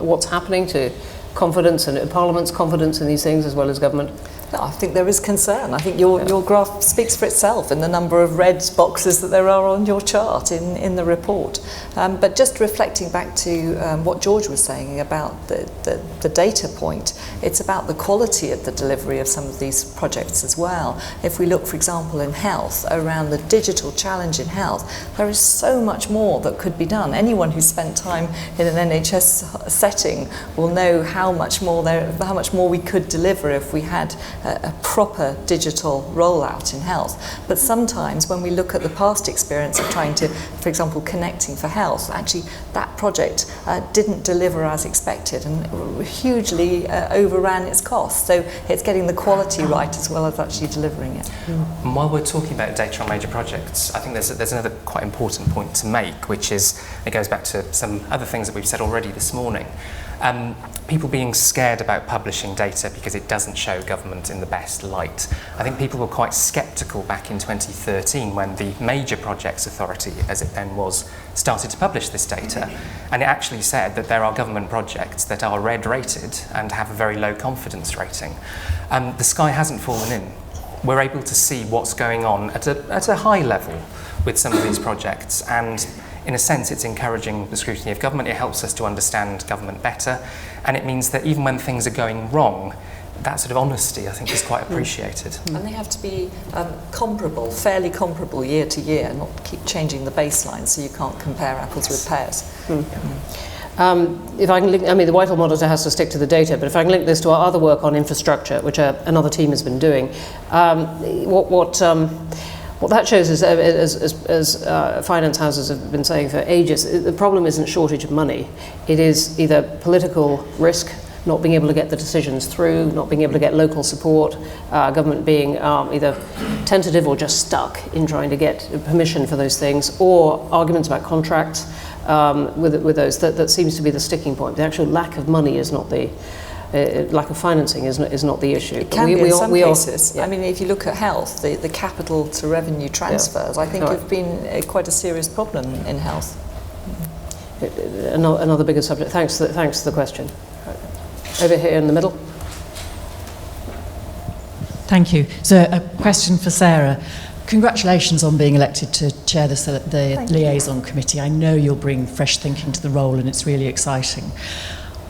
what's happening to confidence and Parliament's confidence in these things as well as government? No, I think there is concern. I think your graph speaks for itself in the number of red boxes that there are on your chart in the report. But just reflecting back to what George was saying about the data point, it's about the quality of the delivery of some of these projects as well. If we look, for example, in health, around the digital challenge in health, there is so much more that could be done. Anyone who's spent time in an NHS setting will know how much more we could deliver if we had a proper digital rollout in health. But sometimes when we look at the past experience of trying to, for example, connecting for health, actually that project didn't deliver as expected and hugely overran its costs. So it's getting the quality right as well as actually delivering it. And while we're talking about data on major projects, I think there's another quite important point to make, which is, it goes back to some other things that we've said already this morning. People being scared about publishing data because it doesn't show government in the best light. I think people were quite sceptical back in 2013 when the Major Projects Authority, as it then was, started to publish this data. And it actually said that there are government projects that are red rated and have a very low confidence rating. The sky hasn't fallen in. We're able to see what's going on at a high level with some of these projects, and in a sense it's encouraging the scrutiny of government. It helps us to understand government better, and it means that even when things are going wrong, that sort of honesty I think is quite appreciated. And they have to be comparable, fairly comparable year to year, not keep changing the baseline so you can't compare apples with pears. If I can link, I mean, the Whitehall Monitor has to stick to the data, but if I can link this to our other work on infrastructure, which another team has been doing, what that shows is, as finance houses have been saying for ages, the problem isn't shortage of money. It is either political risk, not being able to get the decisions through, not being able to get local support, government being either tentative or just stuck in trying to get permission for those things, or arguments about contracts with those. That seems to be the sticking point. The actual lack of money is not the lack of financing is not the issue. It can be in some cases. I mean, if you look at health, the capital to revenue transfers, I think have been quite a serious problem in health. Another bigger subject. Thanks for the question. Over here in the middle. Thank you. So a question for Sarah. Congratulations on being elected to chair the liaison committee. I know you'll bring fresh thinking to the role, and it's really exciting.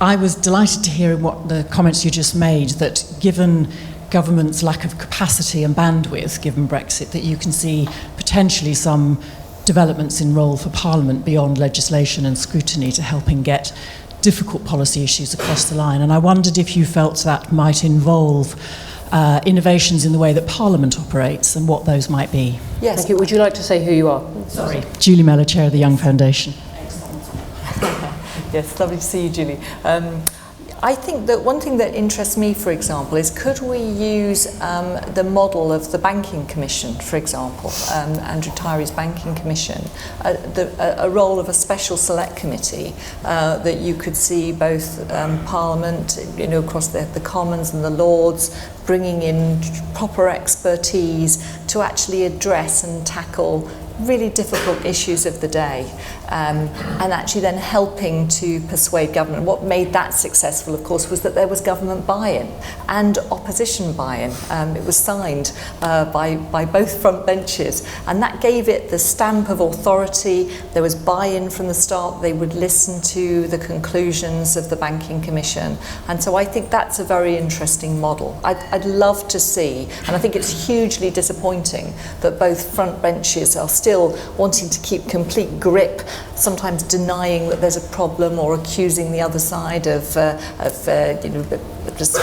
I was delighted to hear what the comments you just made, that given government's lack of capacity and bandwidth, given Brexit, that you can see potentially some developments in role for Parliament beyond legislation and scrutiny to helping get difficult policy issues across the line. And I wondered if you felt that might involve innovations in the way that Parliament operates and what those might be. Yes. Thank you. Would you like to say who you are? Sorry. Julie Mellor, Chair of the Young Foundation. Yes, lovely to see you, Julie. I think that one thing that interests me, for example, is could we use the model of the Banking Commission, for example, Andrew Tyrie's Banking Commission, a role of a special select committee that you could see both Parliament, across the Commons and the Lords, bringing in proper expertise to actually address and tackle really difficult issues of the day, and actually then helping to persuade government. What made that successful, of course, was that there was government buy-in and opposition buy-in. It was signed by both front benches, and that gave it the stamp of authority. There was buy-in from the start. They would listen to the conclusions of the Banking Commission, and so I think that's a very interesting model. I'd love to see, and I think it's hugely disappointing that both front benches are still wanting to keep complete grip, sometimes denying that there's a problem or accusing the other side of just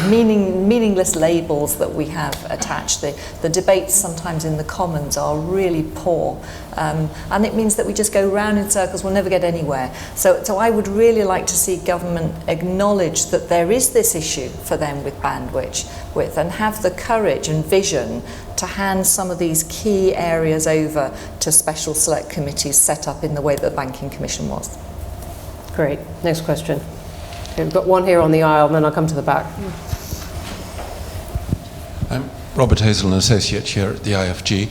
meaningless labels that we have attached. The debates sometimes in the Commons are really poor, and it means that we just go round in circles, we'll never get anywhere. So I would really like to see government acknowledge that there is this issue for them with bandwidth, and have the courage and vision to hand some of these key areas over to special select committees set up in the way that the Banking Commission was. Great. Next question. Okay, we've got one here on the aisle, and then I'll come to the back. I'm Robert Hazel, an associate here at the IFG.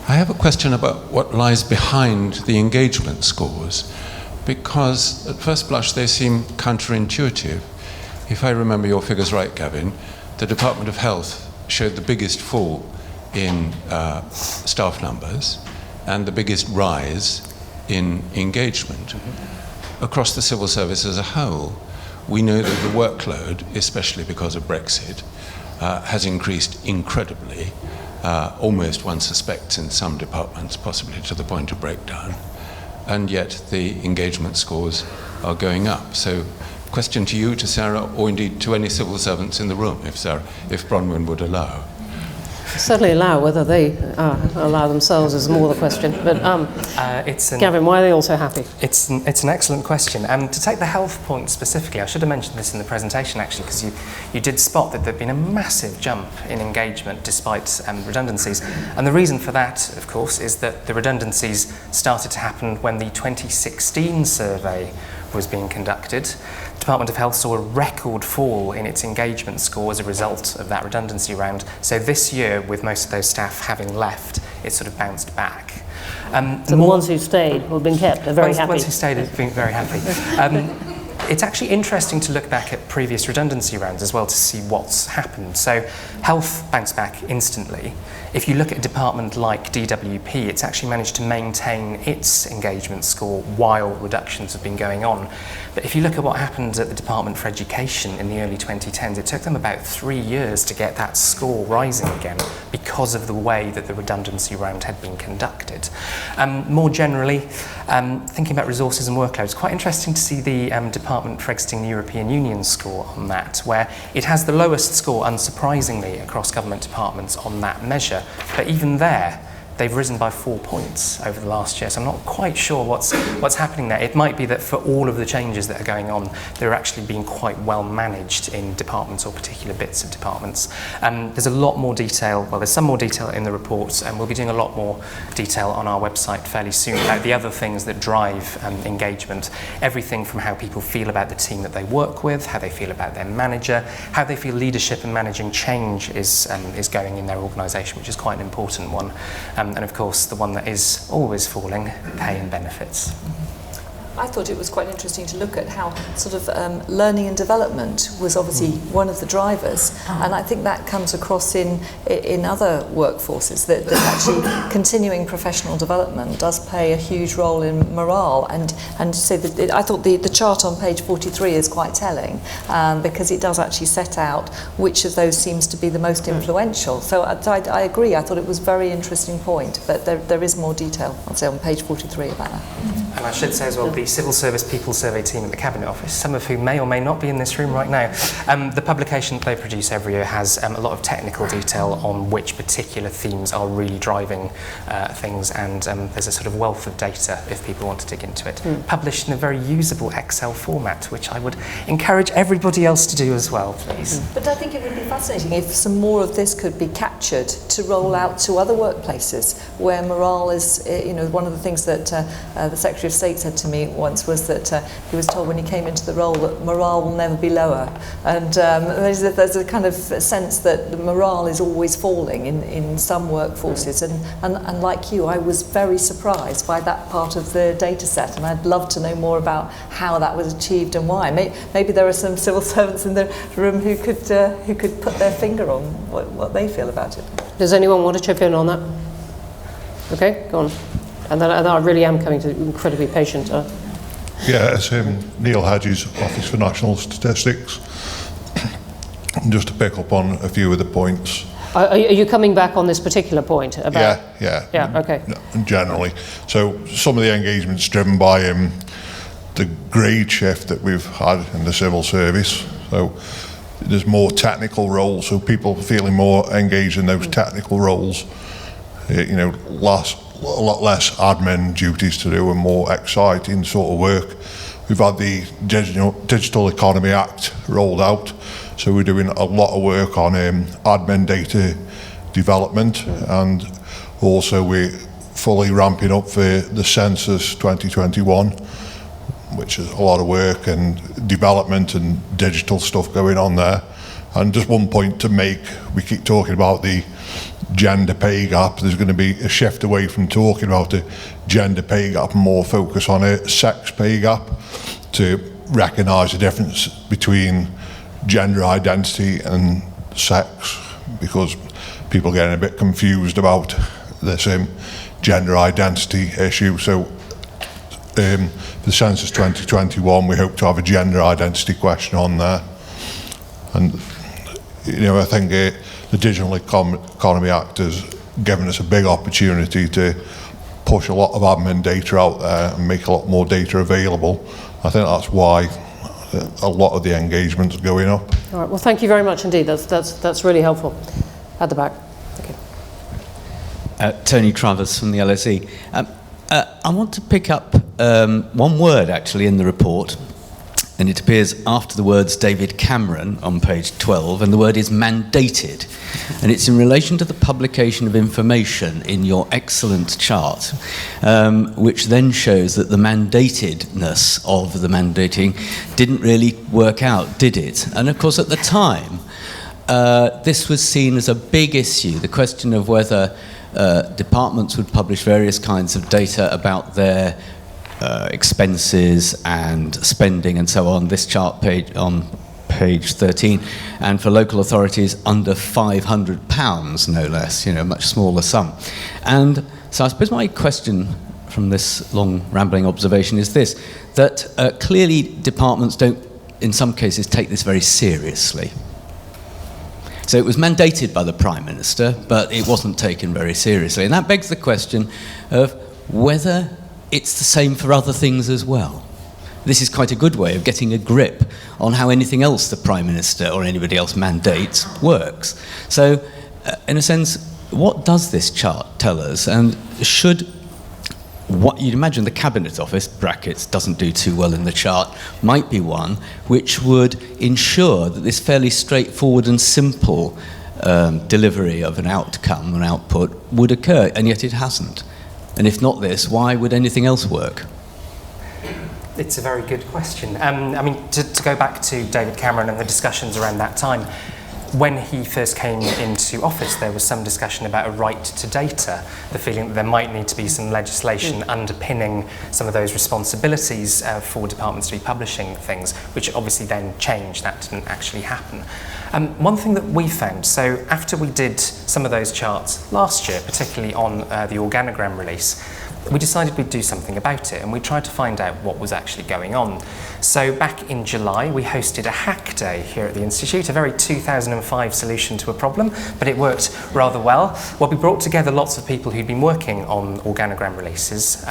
I have a question about what lies behind the engagement scores, because at first blush they seem counterintuitive. If I remember your figures right, Gavin, the Department of Health showed the biggest fall in staff numbers and the biggest rise in engagement. Across the civil service as a whole, we know that the workload, especially because of Brexit, has increased incredibly, almost one suspects in some departments, possibly to the point of breakdown, and yet the engagement scores are going up. So, question to you, to Sarah, or indeed to any civil servants in the room, if Bronwen would allow. Certainly allow. Whether they allow themselves is more the question. But Gavin, why are they all so happy? It's an excellent question. To take the health point specifically, I should have mentioned this in the presentation actually, because you did spot that there'd been a massive jump in engagement despite redundancies. And the reason for that, of course, is that the redundancies started to happen when the 2016 survey was being conducted. conducted. The Department of Health saw a record fall in its engagement score as a result of that redundancy round. So this year, with most of those staff having left, it sort of bounced back. So the ones who stayed or been kept are very happy. Ones who stayed have been very happy. It's actually interesting to look back at previous redundancy rounds as well to see what's happened. So health bounced back instantly. If you look at a department like DWP, it's actually managed to maintain its engagement score while reductions have been going on. But if you look at what happened at the Department for Education in the early 2010s, it took them about 3 years to get that score rising again because of the way that the redundancy round had been conducted. More generally, thinking about resources and workloads, quite interesting to see the Department for Exiting the European Union score on that, where it has the lowest score, unsurprisingly, across government departments on that measure. But even there, they've risen by 4 points over the last year, so I'm not quite sure what's happening there. It might be that for all of the changes that are going on, they're actually being quite well managed in departments or particular bits of departments. There's a lot more detail, well, there's some more detail in the reports, and we'll be doing a lot more detail on our website fairly soon about the other things that drive engagement. Everything from how people feel about the team that they work with, how they feel about their manager, how they feel leadership and managing change is going in their organisation, which is quite an important one. And of course, the one that is always falling, pay and benefits. I thought it was quite interesting to look at how sort of learning and development was obviously one of the drivers, and I think that comes across in other workforces, that actually continuing professional development does play a huge role in morale, and so I thought the chart on page 43 is quite telling, because it does actually set out which of those seems to be the most influential. So I agree, I thought it was a very interesting point, but there is more detail, I'll say, on page 43 about that. And I should say as well, the Civil Service People Survey team at the Cabinet Office, some of whom may or may not be in this room right now, the publication that they produce every year has a lot of technical detail on which particular themes are really driving things, and there's a sort of wealth of data if people want to dig into it. Published in a very usable Excel format, which I would encourage everybody else to do as well, please. But I think it would be fascinating if some more of this could be captured to roll out to other workplaces where morale is, one of the things that the Secretary of State said to me once was that he was told when he came into the role that morale will never be lower, and there's a kind of sense that the morale is always falling in some workforces, and like you, I was very surprised by that part of the data set, and I'd love to know more about how that was achieved and why. Maybe there are some civil servants in the room who could put their finger on what they feel about it. Does anyone want to chip in on that? Okay, go on. And I really am coming to incredibly patient. Yeah, it's Neil Hadge's Office for National Statistics. Just to pick up on a few of the points. Are you coming back on this particular point? About Yeah, okay. Generally. So some of the engagement's driven by the grade shift that we've had in the civil service. So there's more technical roles, so people feeling more engaged in those technical roles. A lot less admin duties to do and more exciting sort of work. We've had the Digital Economy Act rolled out, so we're doing a lot of work on admin data development, and also we're fully ramping up for the Census 2021, which is a lot of work and development and digital stuff going on there. And just one point to make, we keep talking about the gender pay gap. There's going to be a shift away from talking about the gender pay gap and more focus on a sex pay gap to recognise the difference between gender identity and sex, because people are getting a bit confused about this gender identity issue. So the Census 2021, we hope to have a gender identity question on there. And I think the Digital Economy Act has given us a big opportunity to push a lot of admin data out there and make a lot more data available. I think that's why a lot of the engagement's going up. All right, well, thank you very much indeed. That's really helpful. At the back. Okay. Tony Travers from the LSE. I want to pick up one word actually in the report, and it appears after the words David Cameron on page 12, and the word is mandated. and it's in relation to the publication of information in your excellent chart, which then shows that the mandatedness of the mandating didn't really work out, did it? And of course, at the time, this was seen as a big issue, the question of whether departments would publish various kinds of data about their expenses and spending and so on. This chart page on page 13, and for local authorities under £500, no less, a much smaller sum. And so I suppose my question from this long rambling observation is this, that clearly departments don't, in some cases, take this very seriously. So it was mandated by the Prime Minister, but it wasn't taken very seriously. And that begs the question of whether it's the same for other things as well. This is quite a good way of getting a grip on how anything else the Prime Minister or anybody else mandates works. So, in a sense, what does this chart tell us? And should what you'd imagine the Cabinet Office, brackets, doesn't do too well in the chart, might be one which would ensure that this fairly straightforward and simple delivery of an outcome, an output, would occur, and yet it hasn't. And if not this, why would anything else work? It's a very good question. To go back to David Cameron and the discussions around that time, when he first came into office, there was some discussion about a right to data, the feeling that there might need to be some legislation underpinning some of those responsibilities for departments to be publishing things, which obviously then changed. That didn't actually happen. One thing that we found, so after we did some of those charts last year, particularly on the organogram release, we decided we'd do something about it, and we tried to find out what was actually going on. So back in July, we hosted a hack day here at the Institute, a very 2005 solution to a problem, but it worked rather well. Well, we brought together lots of people who'd been working on organogram releases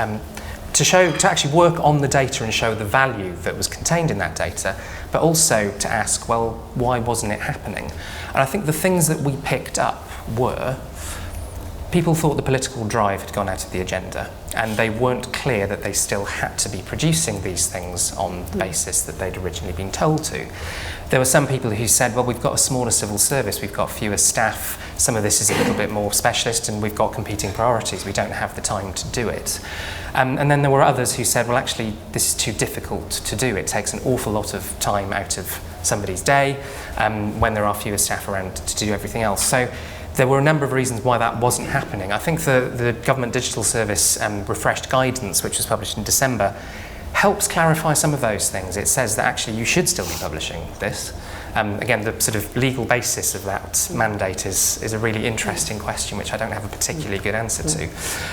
to actually work on the data and show the value that was contained in that data, but also to ask, well, why wasn't it happening? And I think the things that we picked up were, people thought the political drive had gone out of the agenda, and they weren't clear that they still had to be producing these things on the basis that they'd originally been told to. There were some people who said, well, we've got a smaller civil service, we've got fewer staff, some of this is a little bit more specialist, and we've got competing priorities, we don't have the time to do it. And then there were others who said, well, actually, this is too difficult to do. It takes an awful lot of time out of somebody's day when there are fewer staff around to do everything else. So there were a number of reasons why that wasn't happening. I think the Government Digital Service refreshed guidance, which was published in December, helps clarify some of those things. It says that actually you should still be publishing this. Again, the sort of legal basis of that mandate is a really interesting question, which I don't have a particularly good answer to.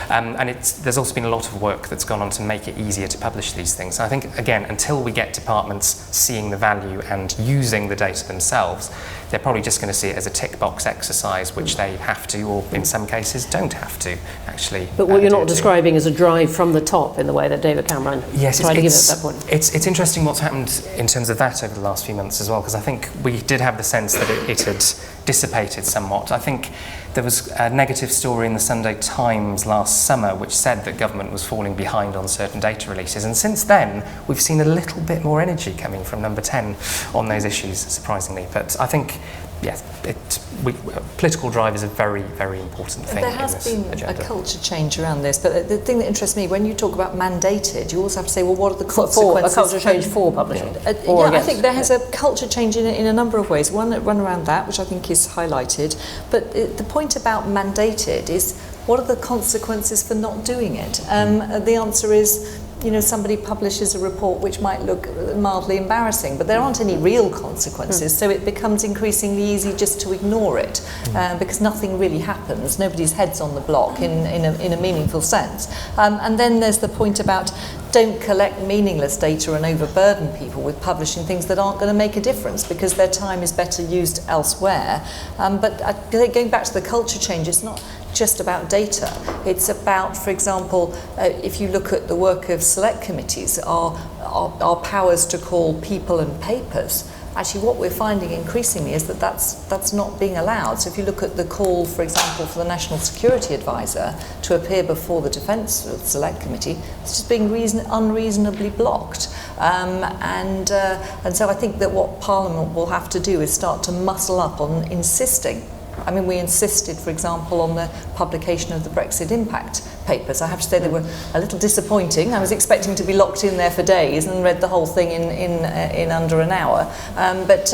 And there's also been a lot of work that's gone on to make it easier to publish these things. And I think, again, until we get departments seeing the value and using the data themselves, they're probably just going to see it as a tick box exercise, which they have to, or in some cases don't have to, actually. But what you're not describing is a drive from the top in the way that David Cameron tried to give it at that point. It's interesting what's happened in terms of that over the last few months as well, because I think we did have the sense that it had dissipated somewhat. I think there was a negative story in the Sunday Times last summer which said that government was falling behind on certain data releases, and since then we've seen a little bit more energy coming from Number 10 on those issues, surprisingly. But I think, yes, political drive is a very, very important thing. There has been agenda. A culture change around this, but the thing that interests me, when you talk about mandated, you also have to say, well, what are the consequences? A culture change for publishing? I think there has a culture change in a number of ways. One around that, which I think is highlighted, but the point about mandated is, what are the consequences for not doing it? The answer is, somebody publishes a report which might look mildly embarrassing, but there aren't any real consequences, so it becomes increasingly easy just to ignore it, because nothing really happens. Nobody's head's on the block in a meaningful sense. And then there's the point about, don't collect meaningless data and overburden people with publishing things that aren't going to make a difference, because their time is better used elsewhere. But going back to the culture change, it's not just about data. It's about, for example, if you look at the work of select committees, our powers to call people and papers. Actually, what we're finding increasingly is that's not being allowed. So if you look at the call, for example, for the National Security Advisor to appear before the Defence Select Committee, it's just being unreasonably blocked. And so I think that what Parliament will have to do is start to muscle up on insisting I mean, we insisted, for example, on the publication of the Brexit impact papers. I have to say they were a little disappointing. I was expecting to be locked in there for days and read the whole thing in under an hour. But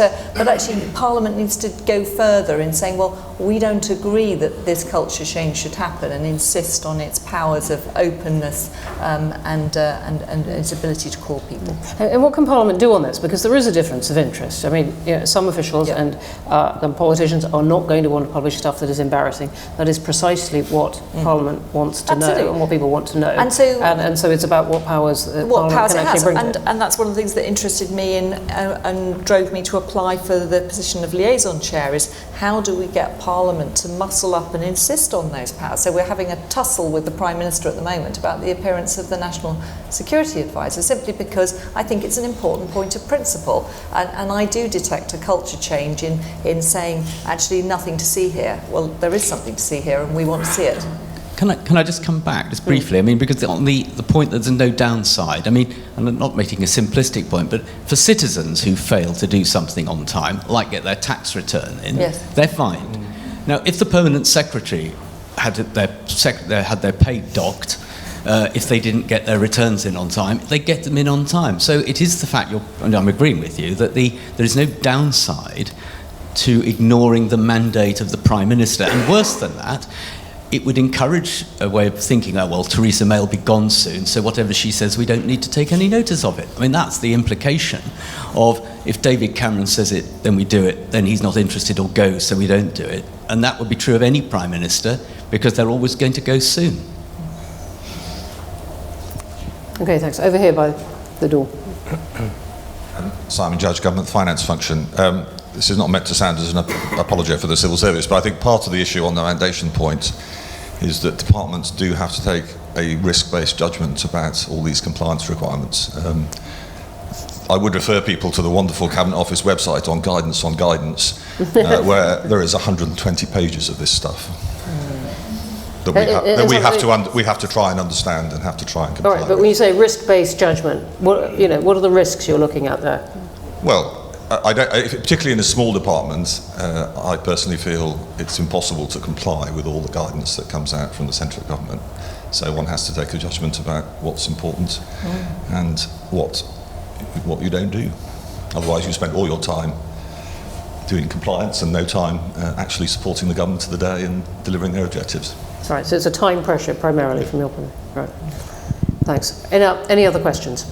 actually, Parliament needs to go further in saying, well, we don't agree that this culture change should happen, and insist on its powers of openness and its ability to call people. And what can Parliament do on this? Because there is a difference of interest. I mean, some officials and politicians are not going to want to publish stuff that is embarrassing. That is precisely what Parliament wants to know and what people want to know. And so it's about what powers Parliament can actually bring to it. And that's one of the things that interested me and drove me to apply for the position of liaison chair, is how do we get Parliament to muscle up and insist on those powers? So we're having a tussle with the Prime Minister at the moment about the appearance of the National Security Advisor, simply because I think it's an important point of principle. And I do detect a culture change in saying, actually, nothing to see here. Well, there is something to see here, and we want to see it. Can I just come back just briefly? I mean, because on the point that there's no downside, I mean, and I'm not making a simplistic point, but for citizens who fail to do something on time, like get their tax return in, they're fined. Now, if the permanent secretary had their pay docked, if they didn't get their returns in on time, they get them in on time. So it is the fact, and I'm agreeing with you, that there is no downside to ignoring the mandate of the Prime Minister. And worse than that, it would encourage a way of thinking, oh, well, Theresa May will be gone soon, so whatever she says, we don't need to take any notice of it. I mean, that's the implication of, if David Cameron says it, then we do it, then he's not interested or goes, so we don't do it. And that would be true of any Prime Minister, because they're always going to go soon. Okay, thanks. Over here by the door. Simon Judge, Government Finance Function. This is not meant to sound as an apology for the civil service, but I think part of the issue on the mandation point is that departments do have to take a risk-based judgment about all these compliance requirements. I would refer people to the wonderful Cabinet Office website on guidance, where there is 120 pages of this stuff that we have to try and understand and have to try and comply with. All right, but when you say risk-based judgment, what are the risks you're looking at there? Well, particularly in a small department, I personally feel it's impossible to comply with all the guidance that comes out from the central government. So one has to take a judgment about what's important and what you don't do. Otherwise, you spend all your time doing compliance and no time actually supporting the government of the day and delivering their objectives. All right, so it's a time pressure primarily from your point of view. Right. Thanks. Any other questions?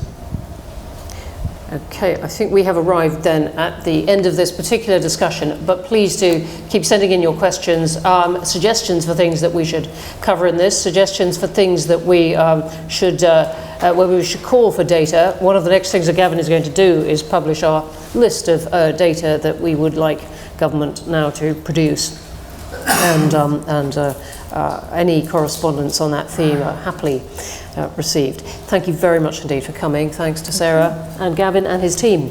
Okay, I think we have arrived then at the end of this particular discussion, but please do keep sending in your questions, suggestions for things that we should cover in this, suggestions for things that we where we should call for data. One of the next things that Gavin is going to do is publish our list of data that we would like government now to produce, and any correspondence on that theme are happily received. Thank you very much indeed for coming. Thanks to Sarah and Gavin and his team.